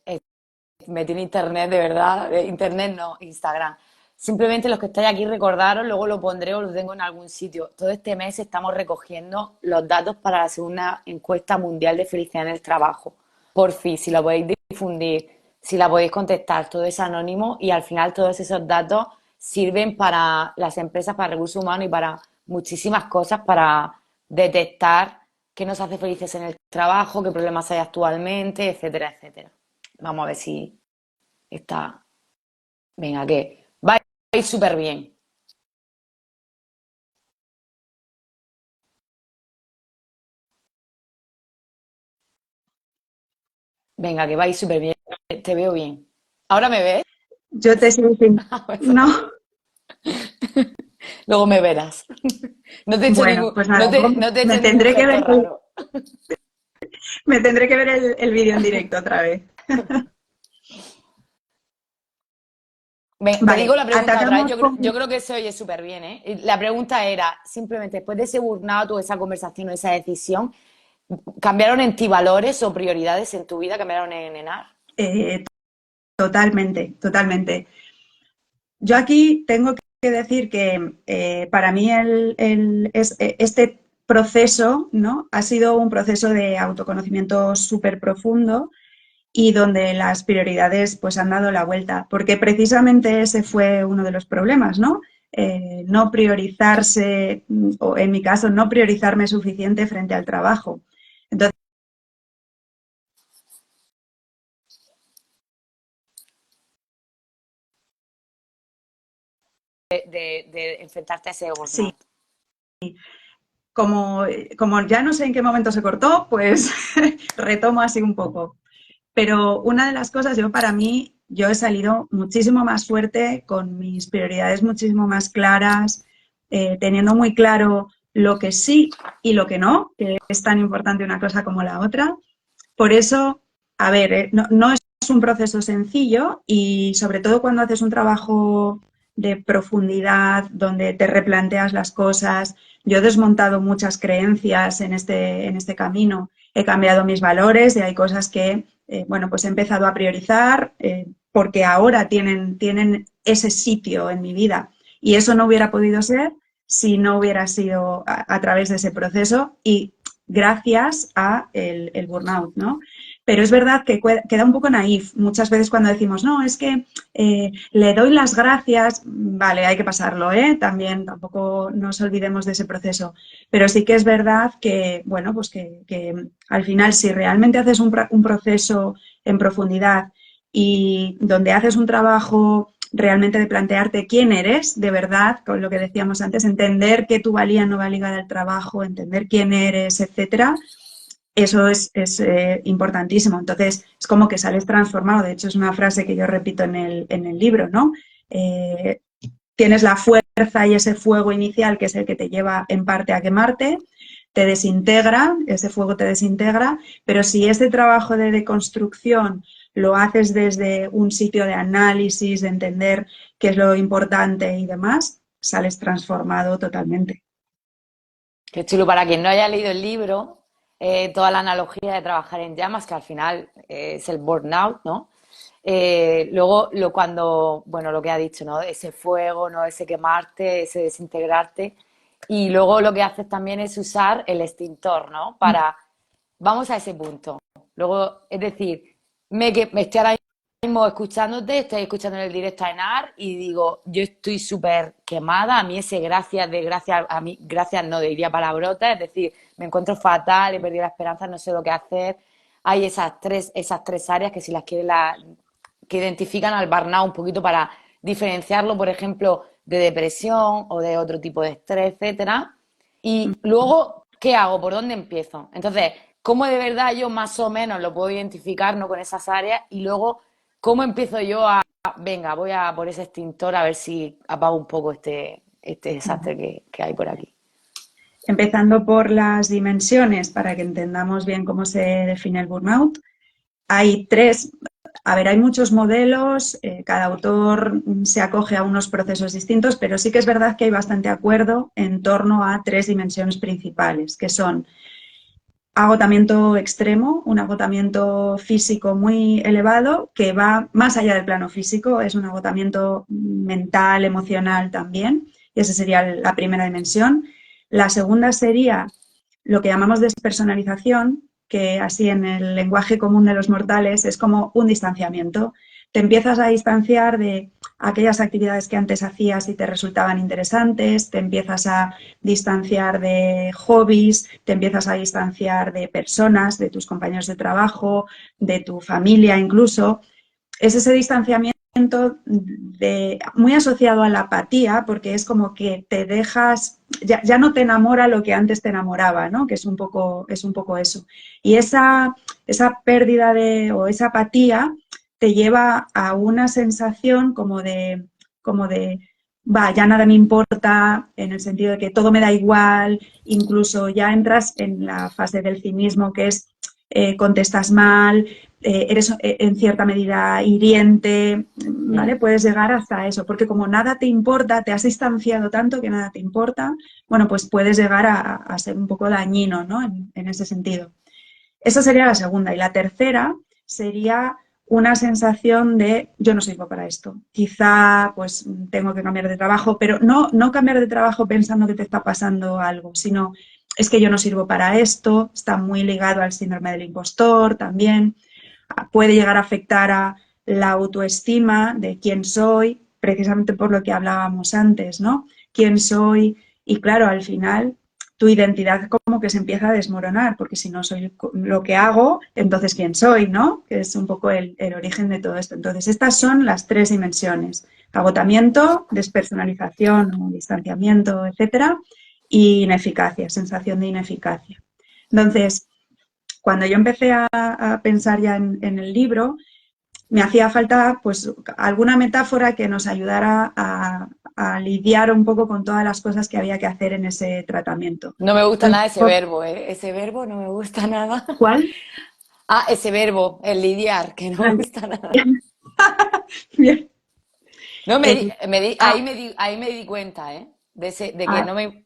me tiene internet de verdad, internet no, Instagram. Simplemente los que estáis aquí recordaros, luego lo pondré o lo tengo en algún sitio. Todo este mes estamos recogiendo los datos para la segunda encuesta mundial de felicidad en el trabajo. Por fin, si la podéis difundir, si la podéis contestar, todo es anónimo y al final todos esos datos sirven para las empresas, para recursos humanos y para muchísimas cosas, para detectar qué nos hace felices en el trabajo, qué problemas hay actualmente, etcétera, etcétera. Vamos a ver si está. Venga, que va a ir súper bien. Venga, que va a ir súper bien. Te veo bien. ¿Ahora me ves? yo te sigo sin... No, Luego me verás. No te he hecho bueno, ningún, pues nada, no te he me hecho ningún tendré que gesto ver raro. me tendré que ver el vídeo en directo otra vez. Te digo Vale, la pregunta otra vez. atacamos con... Yo creo que se oye súper bien, ¿eh? Y la pregunta era, simplemente después de ese burnout o esa conversación o esa decisión, ¿cambiaron en ti valores o prioridades en tu vida? ¿Cambiaron en ENAR? eh, totalmente, totalmente. Yo aquí tengo que decir que para mí este proceso, ¿no? Ha sido un proceso de autoconocimiento súper profundo y donde las prioridades pues han dado la vuelta, porque precisamente ese fue uno de los problemas, ¿no? No priorizarse, o en mi caso, no priorizarme suficiente frente al trabajo. Entonces, De enfrentarte a ese sí, burnout. como ya no sé en qué momento se cortó, pues retomo así un poco. Pero una de las cosas, yo para mí, yo he salido muchísimo más fuerte, con mis prioridades muchísimo más claras, teniendo muy claro lo que sí y lo que no, que es tan importante una cosa como la otra. Por eso, a ver, no es un proceso sencillo y sobre todo cuando haces un trabajo de profundidad, donde te replanteas las cosas. Yo he desmontado muchas creencias en este camino, he cambiado mis valores y hay cosas que, bueno, pues he empezado a priorizar porque ahora tienen ese sitio en mi vida. Y eso no hubiera podido ser si no hubiera sido a través de ese proceso y gracias a el burnout, ¿no? Pero es verdad que queda un poco naif muchas veces cuando decimos, no, es que le doy las gracias, vale, hay que pasarlo, ¿eh? También tampoco nos olvidemos de ese proceso. Pero sí que es verdad que, bueno, pues que al final si realmente haces un proceso en profundidad y donde haces un trabajo realmente de plantearte quién eres, de verdad, con lo que decíamos antes, entender que tu valía no va ligada al trabajo, entender quién eres, etcétera, eso es importantísimo. Entonces, es como que sales transformado. De hecho, es una frase que yo repito en el libro, ¿no? Eh, tienes la fuerza y ese fuego inicial, que es el que te lleva en parte a quemarte, te desintegra, ese fuego te desintegra, pero si ese trabajo de deconstrucción lo haces desde un sitio de análisis, de entender qué es lo importante y demás, sales transformado totalmente. Qué chulo, para quien no haya leído el libro, toda la analogía de trabajar en llamas, que al final es el burnout, ¿no? Luego, bueno, lo que ha dicho, ¿no? Ese fuego, ¿no? Ese quemarte, ese desintegrarte. Y luego lo que haces también es usar el extintor, ¿no? Vamos a ese punto. Luego, es decir, me estoy ahora mismo escuchándote, estoy escuchando en el directo a Enar y digo, yo estoy súper quemada, a mí ese gracias, a mí gracias no diría palabrotas, es decir, me encuentro fatal, he perdido la esperanza, no sé lo que hacer. Hay esas tres áreas que si las quieres, que identifican al burnout un poquito para diferenciarlo, por ejemplo, de depresión o de otro tipo de estrés, etcétera. Y luego, ¿qué hago? ¿Por dónde empiezo? Entonces, ¿cómo de verdad yo más o menos lo puedo identificar, ¿no? Con esas áreas? Y luego, ¿cómo empiezo yo venga, voy a por ese extintor a ver si apago un poco este desastre que hay por aquí? Empezando por las dimensiones, para que entendamos bien cómo se define el burnout. Hay tres, a ver, hay muchos modelos, cada autor se acoge a unos procesos distintos, pero sí que es verdad que hay bastante acuerdo en torno a tres dimensiones principales, que son agotamiento extremo, un agotamiento físico muy elevado que va más allá del plano físico, es un agotamiento mental, emocional también, y esa sería la primera dimensión. La segunda sería lo que llamamos despersonalización, que así en el lenguaje común de los mortales es como un distanciamiento. Te empiezas a distanciar de aquellas actividades que antes hacías y te resultaban interesantes, te empiezas a distanciar de hobbies, te empiezas a distanciar de personas, de tus compañeros de trabajo, de tu familia incluso. Es ese distanciamiento muy asociado a la apatía, porque es como que te dejas, ya no te enamora lo que antes te enamoraba, ¿no? Que es un poco eso. Y esa pérdida o esa apatía te lleva a una sensación como de, va, ya nada me importa, en el sentido de que todo me da igual, incluso ya entras en la fase del cinismo, que es contestas mal, eres en cierta medida hiriente, ¿vale? Puedes llegar hasta eso, porque como nada te importa, te has distanciado tanto que nada te importa, bueno, pues puedes llegar a ser un poco dañino, ¿no? En ese sentido. Esa sería la segunda. Y la tercera sería una sensación de yo no sirvo para esto. Quizá pues tengo que cambiar de trabajo, pero no cambiar de trabajo pensando que te está pasando algo, sino es que yo no sirvo para esto, está muy ligado al síndrome del impostor también, puede llegar a afectar a la autoestima de quién soy, precisamente por lo que hablábamos antes, ¿no? ¿Quién soy? Y claro, al final tu identidad como que se empieza a desmoronar, porque si no soy lo que hago, entonces quién soy, ¿no? Que es un poco el origen de todo esto. Entonces, estas son las tres dimensiones: agotamiento, despersonalización o distanciamiento, etcétera, y ineficacia, sensación de ineficacia. Entonces, cuando yo empecé a pensar ya en el libro, me hacía falta pues alguna metáfora que nos ayudara a lidiar un poco con todas las cosas que había que hacer en ese tratamiento. No me gusta nada Entonces, ese verbo, ¿eh? Ese verbo no me gusta nada. ¿cuál? Ah, ese verbo, el lidiar, que no me Vale. gusta nada. Bien. No, Eh, ah, ahí me di cuenta, ¿eh? De que ah, no me,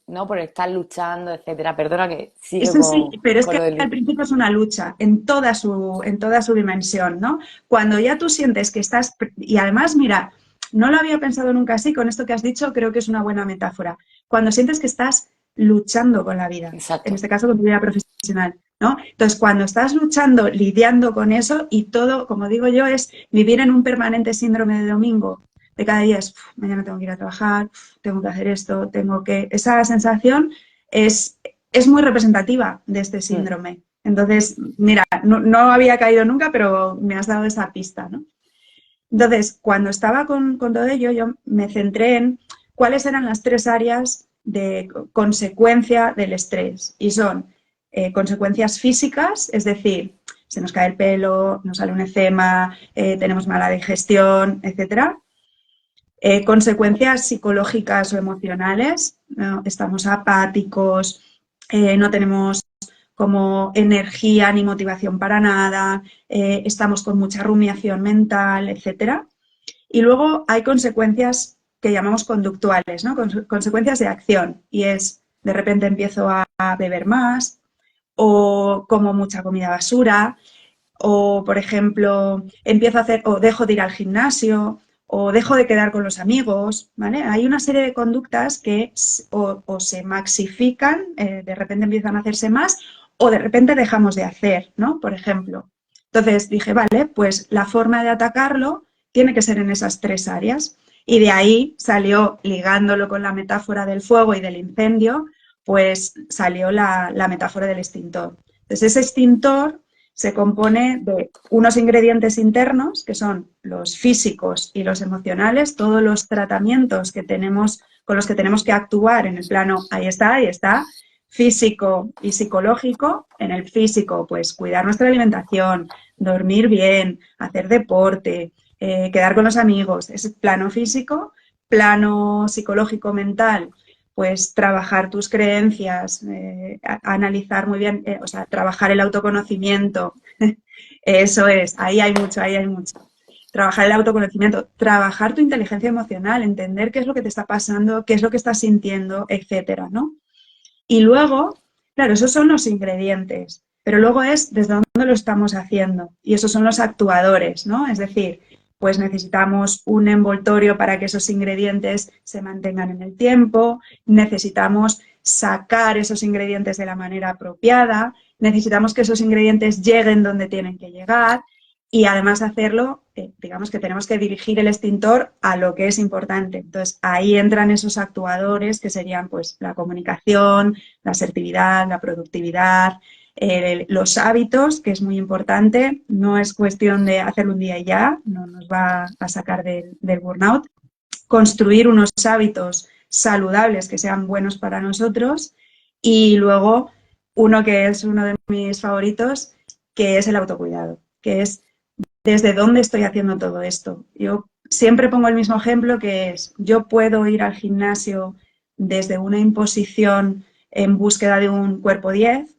no, por estar luchando, etcétera. Perdona que sigue Eso sí, pero es con que lo del al principio es una lucha en toda su dimensión, ¿no? Cuando ya tú sientes que estás, y además, mira, no lo había pensado nunca así, con esto que has dicho, creo que es una buena metáfora. Cuando sientes que estás luchando con la vida, en Exacto. este caso con tu vida profesional, ¿no? Entonces, cuando estás luchando, lidiando con eso y todo, como digo yo, es vivir en un permanente síndrome de domingo, de cada día es, "Uf, mañana tengo que ir a trabajar, uf, tengo que hacer esto, tengo que... Esa sensación es es muy representativa de este Mm. síndrome. Entonces, mira, no había caído nunca, pero me has dado esa pista, ¿no? Entonces, cuando estaba con todo ello, yo me centré en cuáles eran las tres áreas de consecuencia del estrés. Y son consecuencias físicas, es decir, se nos cae el pelo, nos sale un eczema, tenemos mala digestión, etcétera. Consecuencias psicológicas o emocionales, ¿no? Estamos apáticos, no tenemos como energía ni motivación para nada, estamos con mucha rumiación mental, etcétera. Y luego hay consecuencias que llamamos conductuales, ¿no? Consecuencias de acción. Y es, de repente empiezo a beber más, o como mucha comida basura, o por ejemplo, empiezo a hacer, o dejo de ir al gimnasio, o dejo de quedar con los amigos, ¿vale? Hay una serie de conductas que o se maxifican, de repente empiezan a hacerse más, o de repente dejamos de hacer, ¿no? Por ejemplo. Entonces dije, vale, pues la forma de atacarlo tiene que ser en esas tres áreas. Y de ahí salió, ligándolo con la metáfora del fuego y del incendio, pues salió la metáfora del extintor. Entonces ese extintor se compone de unos ingredientes internos, que son los físicos y los emocionales, todos los tratamientos que tenemos, con los que tenemos que actuar en el plano, ahí está, físico y psicológico. En el físico, pues cuidar nuestra alimentación, dormir bien, hacer deporte, quedar con los amigos, es plano físico. Plano psicológico mental, pues trabajar tus creencias, analizar muy bien, o sea, trabajar el autoconocimiento. Eso es, ahí hay mucho, ahí hay mucho. Trabajar el autoconocimiento, trabajar tu inteligencia emocional, entender qué es lo que te está pasando, qué es lo que estás sintiendo, etcétera, ¿no? Y luego, claro, esos son los ingredientes, pero luego es desde dónde lo estamos haciendo. Y esos son los actuadores, ¿no? Es decir, pues necesitamos un envoltorio para que esos ingredientes se mantengan en el tiempo, necesitamos sacar esos ingredientes de la manera apropiada, necesitamos que esos ingredientes lleguen donde tienen que llegar y además hacerlo, digamos que tenemos que dirigir el extintor a lo que es importante. Entonces ahí entran esos actuadores que serían pues la comunicación, la asertividad, la productividad, los hábitos, que es muy importante, no es cuestión de hacerlo un día y ya, no nos va a sacar del burnout, construir unos hábitos saludables que sean buenos para nosotros y luego uno que es uno de mis favoritos, que es el autocuidado, que es desde dónde estoy haciendo todo esto. Yo siempre pongo el mismo ejemplo que es, yo puedo ir al gimnasio desde una imposición en búsqueda de un cuerpo 10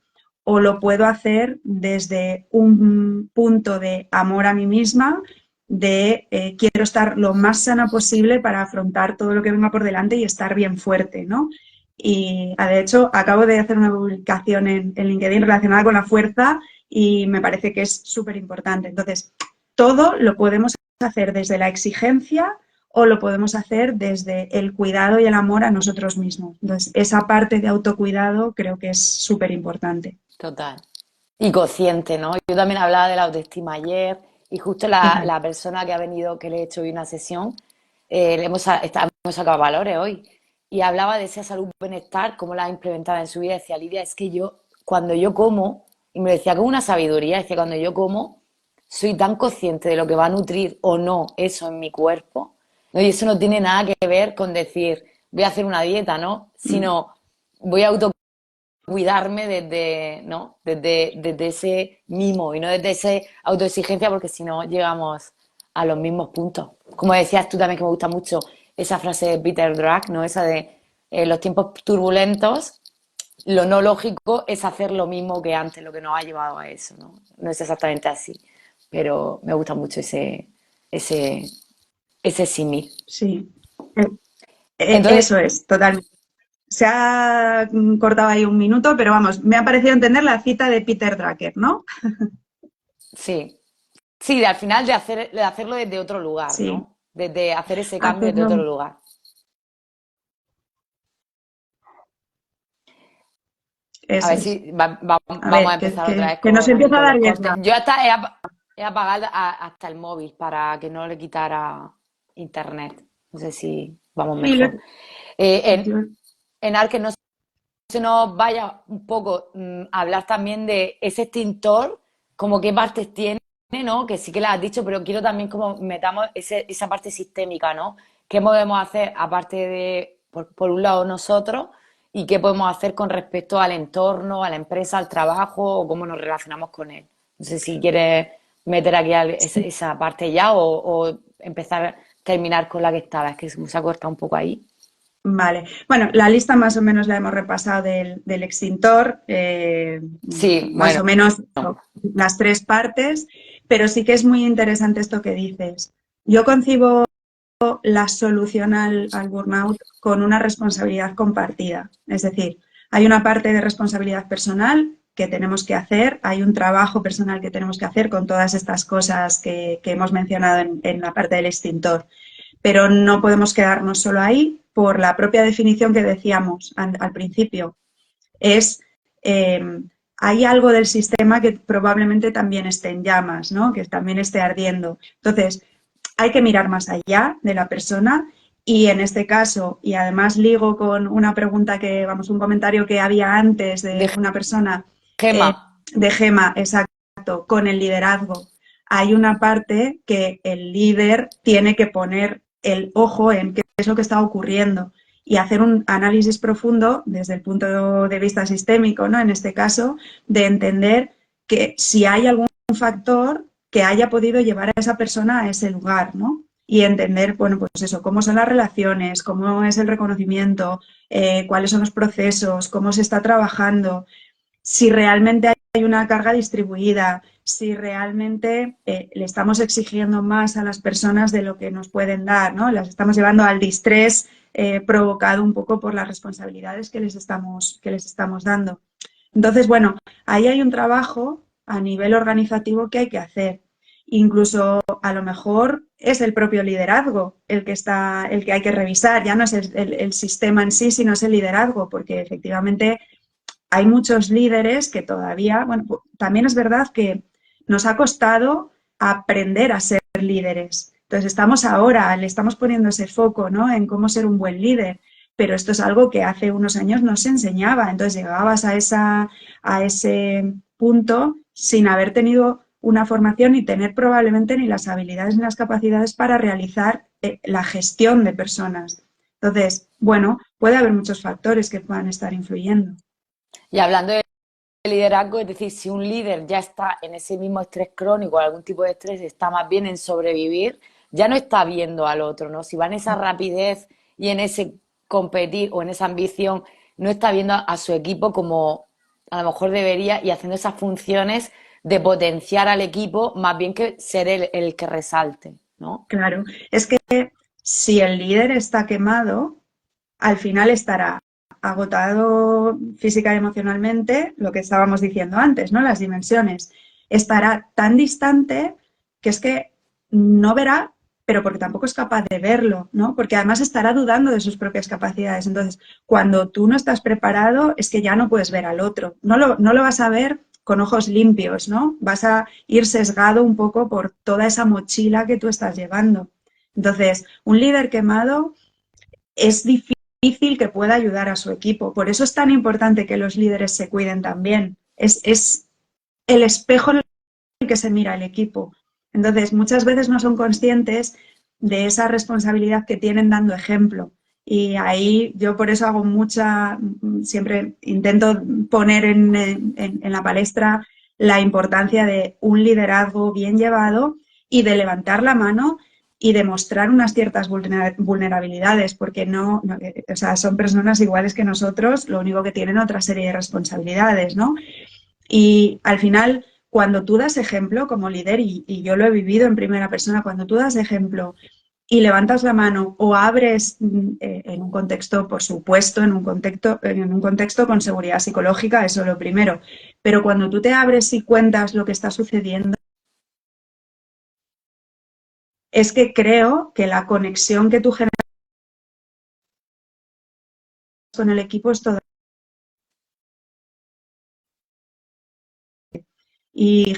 o lo puedo hacer desde un punto de amor a mí misma, de quiero estar lo más sana posible para afrontar todo lo que venga por delante y estar bien fuerte, ¿no? Y de hecho acabo de hacer una publicación en LinkedIn relacionada con la fuerza y me parece que es súper importante. Entonces, todo lo podemos hacer desde la exigencia o lo podemos hacer desde el cuidado y el amor a nosotros mismos. Entonces, esa parte de autocuidado creo que es súper importante. Total. Y consciente, ¿no? Yo también hablaba de la autoestima ayer y justo Total. la persona que ha venido, que le he hecho hoy una sesión, hemos sacado valores hoy y hablaba de esa salud bienestar, cómo la ha implementado en su vida. Decía, Lidia, es que yo, cuando yo como, y me lo decía con una sabiduría, decía, cuando yo como, soy tan consciente de lo que va a nutrir o no eso en mi cuerpo, ¿no? Y eso no tiene nada que ver con decir, voy a hacer una dieta, ¿no? Mm. Sino voy a cuidarme desde, ¿no? Desde ese mimo y no desde esa autoexigencia, porque si no llegamos a los mismos puntos. Como decías tú también, que me gusta mucho, esa frase de Peter Drucker, ¿no? Esa de los tiempos turbulentos, lo no lógico es hacer lo mismo que antes, lo que nos ha llevado a eso, ¿no? No es exactamente así, pero me gusta mucho ese, ese símil. Sí, Entonces, eso es, totalmente. Se ha cortado ahí un minuto, pero vamos, me ha parecido entender la cita de Peter Drucker, ¿no? sí, sí, al final de hacerlo desde otro lugar, Sí, ¿no? Desde hacer ese cambio desde otro hacerlo, lugar. A eso ver es. si A vamos a ver, empezar otra vez que nos empieza a con dar los cortes. guerra. Yo hasta he apagado hasta el móvil para que no le quitara internet. No sé si vamos Sí, mejor. Eh, en, yo- en Arque no se nos vaya un poco a hablar también de ese extintor, como qué partes tiene, ¿no? Que sí que las has dicho, pero quiero también como metamos esa parte sistémica, ¿no? ¿Qué podemos hacer aparte de, por un lado, nosotros y qué podemos hacer con respecto al entorno, a la empresa, al trabajo o cómo nos relacionamos con él? No sé si quieres meter aquí esa parte ya o empezar, terminar con la que estaba, es que se ha cortado un poco ahí. Vale. Bueno, la lista más o menos la hemos repasado del extintor, Sí, más bueno, o menos las tres partes, pero sí que es muy interesante esto que dices. Yo concibo la solución al burnout con una responsabilidad compartida. Es decir, hay una parte de responsabilidad personal que tenemos que hacer, hay un trabajo personal que tenemos que hacer con todas estas cosas que hemos mencionado en la parte del extintor. Pero no podemos quedarnos solo ahí por la propia definición que decíamos al principio. Es, eh, hay algo del sistema que probablemente también esté en llamas, ¿no? Que también esté ardiendo. Entonces, hay que mirar más allá de la persona y en este caso, y además ligo con una pregunta que, vamos, un comentario que había antes de de una persona Gema. de Gema, exacto, con el liderazgo. Hay una parte que el líder tiene que poner el ojo en qué es lo que está ocurriendo y hacer un análisis profundo desde el punto de vista sistémico, ¿no? En este caso, de entender que si hay algún factor que haya podido llevar a esa persona a ese lugar, ¿no? Y entender, bueno, pues eso, cómo son las relaciones, cómo es el reconocimiento, cuáles son los procesos, cómo se está trabajando, si realmente hay una carga distribuida, si realmente le estamos exigiendo más a las personas de lo que nos pueden dar, ¿no? Las estamos llevando al distrés provocado un poco por las responsabilidades que les estamos dando. Entonces, bueno, ahí hay un trabajo a nivel organizativo que hay que hacer. Incluso a lo mejor es el propio liderazgo el que hay que revisar, ya no es el sistema en sí, sino es el liderazgo, porque efectivamente hay muchos líderes que todavía, bueno, también es verdad que nos ha costado aprender a ser líderes. Entonces estamos ahora, le estamos poniendo ese foco, ¿no? En cómo ser un buen líder, pero esto es algo que hace unos años no se enseñaba. Entonces llegabas a ese punto sin haber tenido una formación y tener probablemente ni las habilidades ni las capacidades para realizar la gestión de personas. Entonces, bueno, puede haber muchos factores que puedan estar influyendo. Y hablando de liderazgo, es decir, si un líder ya está en ese mismo estrés crónico, algún tipo de estrés, está más bien en sobrevivir, ya no está viendo al otro, ¿no? Si va en esa rapidez y en ese competir o en esa ambición, no está viendo a su equipo como a lo mejor debería y haciendo esas funciones de potenciar al equipo más bien que ser el que resalte, ¿no? Claro, es que si el líder está quemado, al final estará agotado física y emocionalmente, lo que estábamos diciendo antes, ¿no? Las dimensiones. Estará tan distante que es que no verá, pero porque tampoco es capaz de verlo, ¿no? Porque además estará dudando de sus propias capacidades. Entonces, cuando tú no estás preparado, es que ya no puedes ver al otro. No lo vas a ver con ojos limpios, ¿no? Vas a ir sesgado un poco por toda esa mochila que tú estás llevando. Entonces, un líder quemado es difícil que pueda ayudar a su equipo. Por eso es tan importante que los líderes se cuiden también. Es el espejo en el que se mira el equipo. Entonces, muchas veces no son conscientes de esa responsabilidad que tienen dando ejemplo. Y ahí yo por eso hago siempre intento poner en la palestra la importancia de un liderazgo bien llevado y de levantar la mano y demostrar unas ciertas vulnerabilidades, porque o sea, son personas iguales que nosotros, lo único que tienen otra serie de responsabilidades, ¿no? Y al final, cuando tú das ejemplo como líder, y yo lo he vivido en primera persona, cuando tú das ejemplo y levantas la mano o abres en un contexto, por supuesto, en un contexto con seguridad psicológica, eso es lo primero, pero cuando tú te abres y cuentas lo que está sucediendo, es que creo que la conexión que tú generas con el equipo es toda y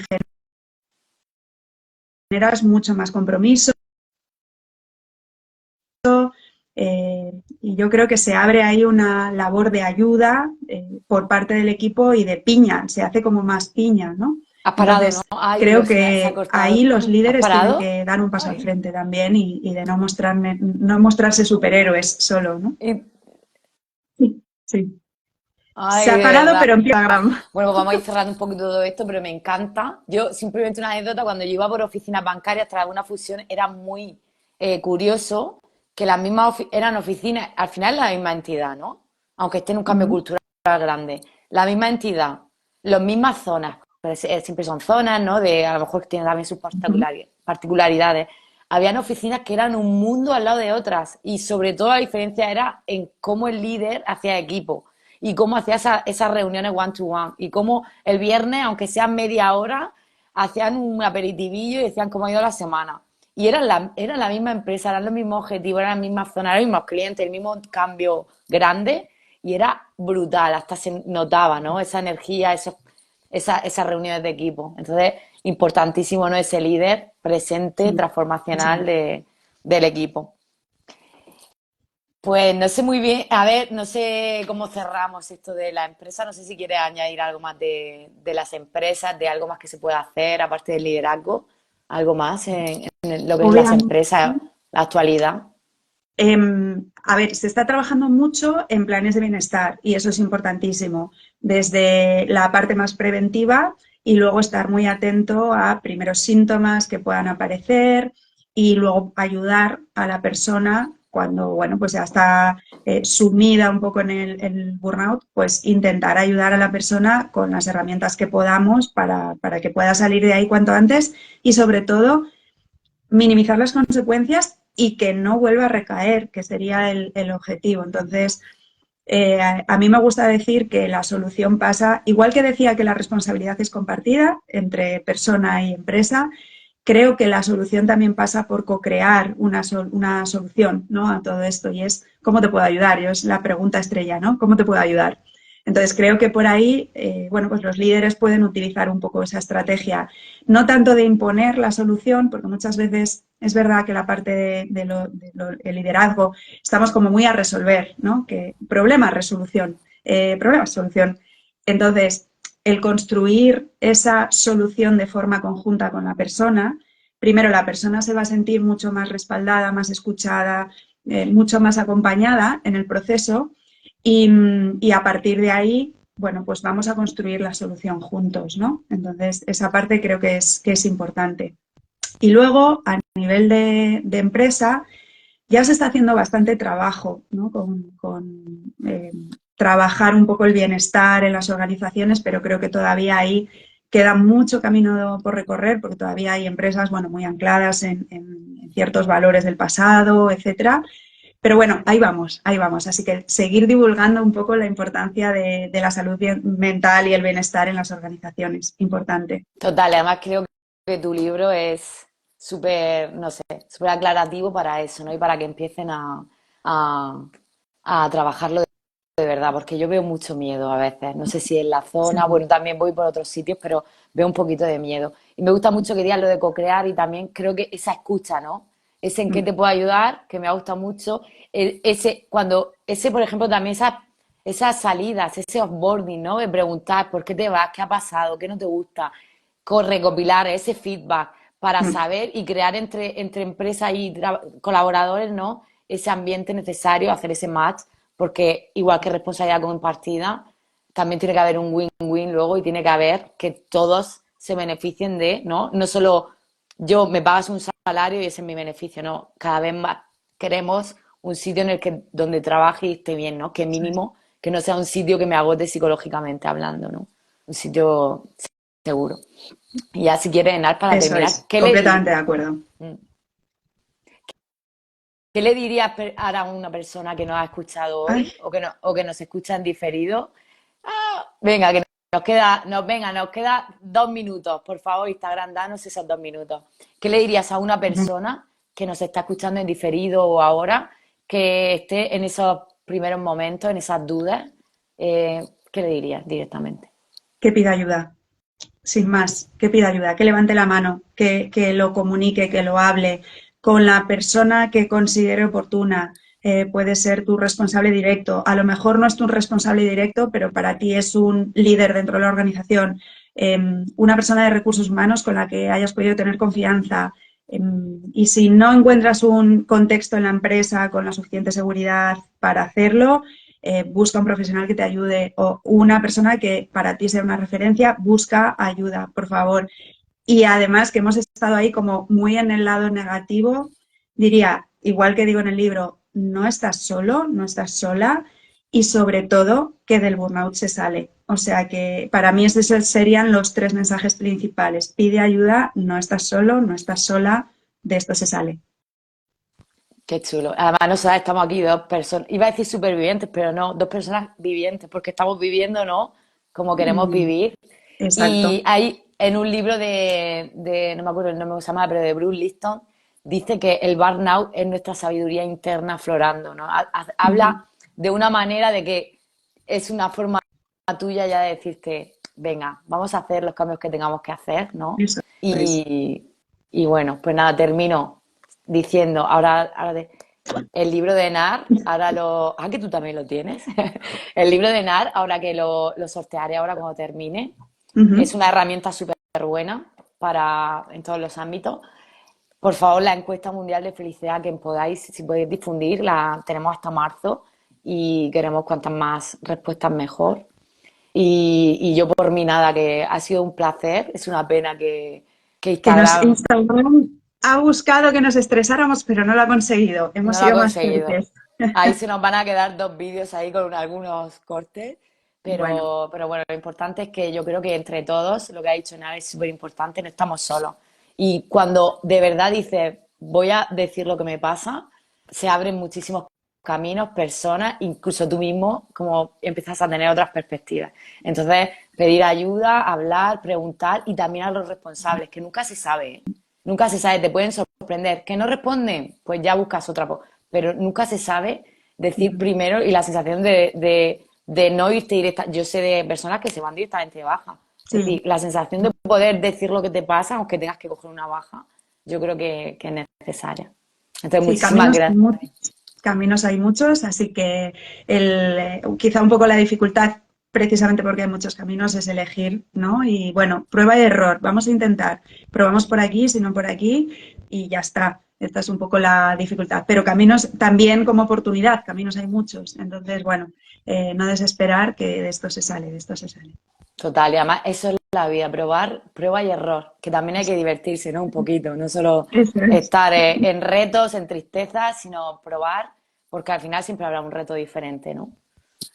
generas mucho más compromiso. Y yo creo que se abre ahí una labor de ayuda por parte del equipo y de piña, se hace como más piña, ¿no? Has parado, ¿no? Entonces, Ay, creo Dios, se ha que ahí cortado. los ¿Has líderes tienen parado? que dar un paso al Ay. frente también y de no mostrarse superhéroes solo, ¿no? Y- Sí, sí. Se Ay, ha de parado, verdad. pero en Instagram. Bueno, pues vamos a ir cerrando un poquito todo esto, pero me encanta. Yo, simplemente una anécdota, cuando yo iba por oficinas bancarias tras una fusión, era muy curioso que las mismas eran oficinas, al final la misma entidad, ¿no? Aunque esté en un cambio cultural grande. La misma entidad, las mismas zonas, pues, siempre son zonas, ¿no? De, a lo mejor tienen también sus particularidades. Habían oficinas que eran un mundo al lado de otras y sobre todo la diferencia era en cómo el líder hacía equipo y cómo hacía esas reuniones one to one y cómo el viernes, aunque sean media hora, hacían un aperitivillo y decían cómo ha ido la semana. Y eran la misma empresa, eran los mismos objetivos, eran las mismas zonas, eran los mismos clientes, el mismo cambio grande y era brutal, hasta se notaba, ¿no? Esa energía, esas reuniones de equipo. Entonces, importantísimo, ¿no? Ese líder presente, Sí, transformacional sí. del equipo. Pues no sé muy bien, a ver, no sé cómo cerramos esto de la empresa, no sé si quieres añadir algo más de las empresas, de algo más que se pueda hacer, aparte del liderazgo, algo más en lo que es las Obviamente. empresas, la actualidad. A ver, se está trabajando mucho en planes de bienestar y eso es importantísimo, desde la parte más preventiva y luego estar muy atento a primeros síntomas que puedan aparecer y luego ayudar a la persona cuando, bueno, pues ya está sumida un poco en el burnout, pues intentar ayudar a la persona con las herramientas que podamos para que pueda salir de ahí cuanto antes y sobre todo minimizar las consecuencias y que no vuelva a recaer, que sería el objetivo. Entonces, a mí me gusta decir que la solución pasa, igual que decía que la responsabilidad es compartida entre persona y empresa, creo que la solución también pasa por co-crear una solución, ¿no? A todo esto y es ¿cómo te puedo ayudar? Es la pregunta estrella, ¿no? ¿Cómo te puedo ayudar? Entonces creo que por ahí, bueno, pues los líderes pueden utilizar un poco esa estrategia, no tanto de imponer la solución, porque muchas veces es verdad que la parte del liderazgo estamos como muy a resolver, ¿no? Que problema, resolución, problema, solución. Entonces, el construir esa solución de forma conjunta con la persona, primero la persona se va a sentir mucho más respaldada, más escuchada, mucho más acompañada en el proceso y a partir de ahí, bueno, pues vamos a construir la solución juntos, ¿no? Entonces, esa parte creo que es importante. Y luego, a nivel de empresa, ya se está haciendo bastante trabajo, ¿no? Con trabajar un poco el bienestar en las organizaciones, pero creo que todavía ahí queda mucho camino por recorrer, porque todavía hay empresas, bueno, muy ancladas en ciertos valores del pasado, etcétera. Pero bueno, ahí vamos, ahí vamos. Así que seguir divulgando un poco la importancia de la salud mental y el bienestar en las organizaciones. Importante. Total, además creo que tu libro es súper, no sé, súper aclarativo para eso, ¿no? Y para que empiecen a, a trabajarlo de verdad, porque yo veo mucho miedo a veces. No sé si en la zona, Sí. bueno, también voy por otros sitios, pero veo un poquito de miedo. Y me gusta mucho que digas lo de co-crear y también creo que esa escucha, ¿no? Ese en qué te puedo ayudar, que me ha gustado mucho. Por ejemplo, también esas salidas, ese offboarding, ¿no? De preguntar por qué te vas, qué ha pasado, qué no te gusta, recopilar ese feedback para saber y crear entre empresas y colaboradores, ¿no? Ese ambiente necesario, hacer ese match, porque igual que responsabilidad compartida, también tiene que haber un win-win luego y tiene que haber que todos se beneficien de, ¿no? No solo yo me pagas un salario y ese es mi beneficio, ¿no? Cada vez más queremos un sitio en el que donde trabaje y esté bien, ¿no? Que mínimo, que no sea un sitio que me agote psicológicamente hablando, ¿no? Un sitio seguro. Y ya si quieres, Enar, para Eso terminar, es, completamente de acuerdo. ¿Qué le dirías ahora a una persona que nos ha escuchado Ay, hoy o que nos escucha en diferido? Venga, que nos queda 2 minutos. Por favor, Instagram, danos esos 2 minutos. ¿Qué le dirías a una ujú. persona que nos está escuchando en diferido o ahora, que esté en esos primeros momentos, en esas dudas? ¿Qué le dirías directamente? Que pida ayuda, sin más, que pida ayuda, que levante la mano, que lo comunique, que lo hable con la persona que considere oportuna. Puede ser tu responsable directo. A lo mejor no es tu responsable directo, pero para ti es un líder dentro de la organización. Una persona de recursos humanos con la que hayas podido tener confianza. Y si no encuentras un contexto en la empresa con la suficiente seguridad para hacerlo, busca un profesional que te ayude o una persona que para ti sea una referencia, busca ayuda, por favor. Y además que hemos estado ahí como muy en el lado negativo, diría, igual que digo en el libro, no estás solo, no estás sola y sobre todo que del burnout se sale. O sea que para mí esos serían los tres mensajes principales. Pide ayuda, no estás solo, no estás sola, de esto se sale. Qué chulo. Además, nosotros estamos aquí dos personas, iba a decir supervivientes, pero no, dos personas vivientes, porque estamos viviendo, ¿no? Como queremos Mm, vivir. exacto. Y hay en un libro no me acuerdo el nombre que se llama, pero de Bruce Lipton, dice que el burnout es nuestra sabiduría interna aflorando, ¿no? Ujú. Habla de una manera de que es una forma tuya ya de decirte, venga, vamos a hacer los cambios que tengamos que hacer, ¿no? Eso es. Y, y bueno, pues nada, termino diciendo, el libro de Nar, ahora lo... Ah, que tú también lo tienes. El libro de Nar, ahora que lo sortearé ahora cuando termine, es Ujú. una herramienta súper buena para en todos los ámbitos. Por favor, la encuesta mundial de felicidad que podáis, si podéis difundir, la tenemos hasta marzo y queremos cuantas más respuestas mejor. Y yo por mí nada, que ha sido un placer, es una pena que Que nos Instagram Instagram ha buscado que nos estresáramos, pero no lo ha conseguido. Hemos no lo ha sido más conseguido. fuertes. Ahí se nos van a quedar 2 vídeos ahí con algunos cortes, Bueno, pero bueno, lo importante es que yo creo que entre todos, lo que ha dicho Nara es súper importante, no estamos solos. Y cuando de verdad dices, voy a decir lo que me pasa, se abren muchísimos caminos, personas, incluso tú mismo, como empiezas a tener otras perspectivas. Entonces, pedir ayuda, hablar, preguntar y también a los responsables, que nunca se sabe, ¿eh? Nunca se sabe, te pueden sorprender. ¿Que no responden? Pues ya buscas otra. Pero nunca se sabe decir primero y la sensación de no irte directa. Yo sé de personas que se van directamente de baja. Es sí, decir, la sensación de poder decir lo que te pasa, aunque tengas que coger una baja, yo creo que es necesaria. Entonces, sí, muchísimas gracias. caminos hay muchos, así que quizá un poco la dificultad, precisamente porque hay muchos caminos, es elegir, ¿no? Y bueno, prueba y error, vamos a intentar. Probamos por aquí, si no por aquí, y ya está. Esta es un poco la dificultad. Pero caminos también como oportunidad, caminos hay muchos. Entonces, bueno, no desesperar que de esto se sale, de esto se sale. Total, y además eso es la vida, probar, prueba y error, que también hay que divertirse, ¿no? Un poquito, no solo Eso es. estar en retos, en tristezas, sino probar, porque al final siempre habrá un reto diferente, ¿no?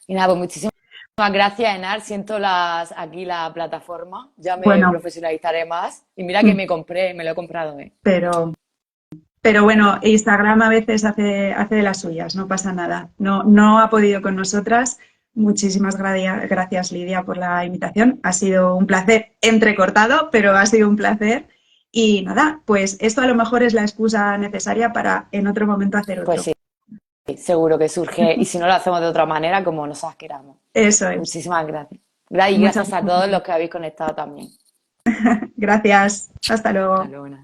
Y nada, pues muchísimas gracias, Enar. Siento aquí la plataforma, ya me Bueno, profesionalizaré más. Y mira que me lo he comprado, ¿eh? pero bueno, Instagram a veces hace de las suyas, no pasa nada. No, no ha podido con nosotras. Muchísimas gracias, Lidia, por la invitación. Ha sido un placer entrecortado, pero ha sido un placer. Y nada, pues esto a lo mejor es la excusa necesaria para en otro momento hacer Pues otro. sí, seguro que surge. Y si no lo hacemos de otra manera, como nosotras queramos. Eso es. Muchísimas gracias. Y Muchas gracias a todos los que habéis conectado también. gracias. Hasta Hasta luego. luego, Enar.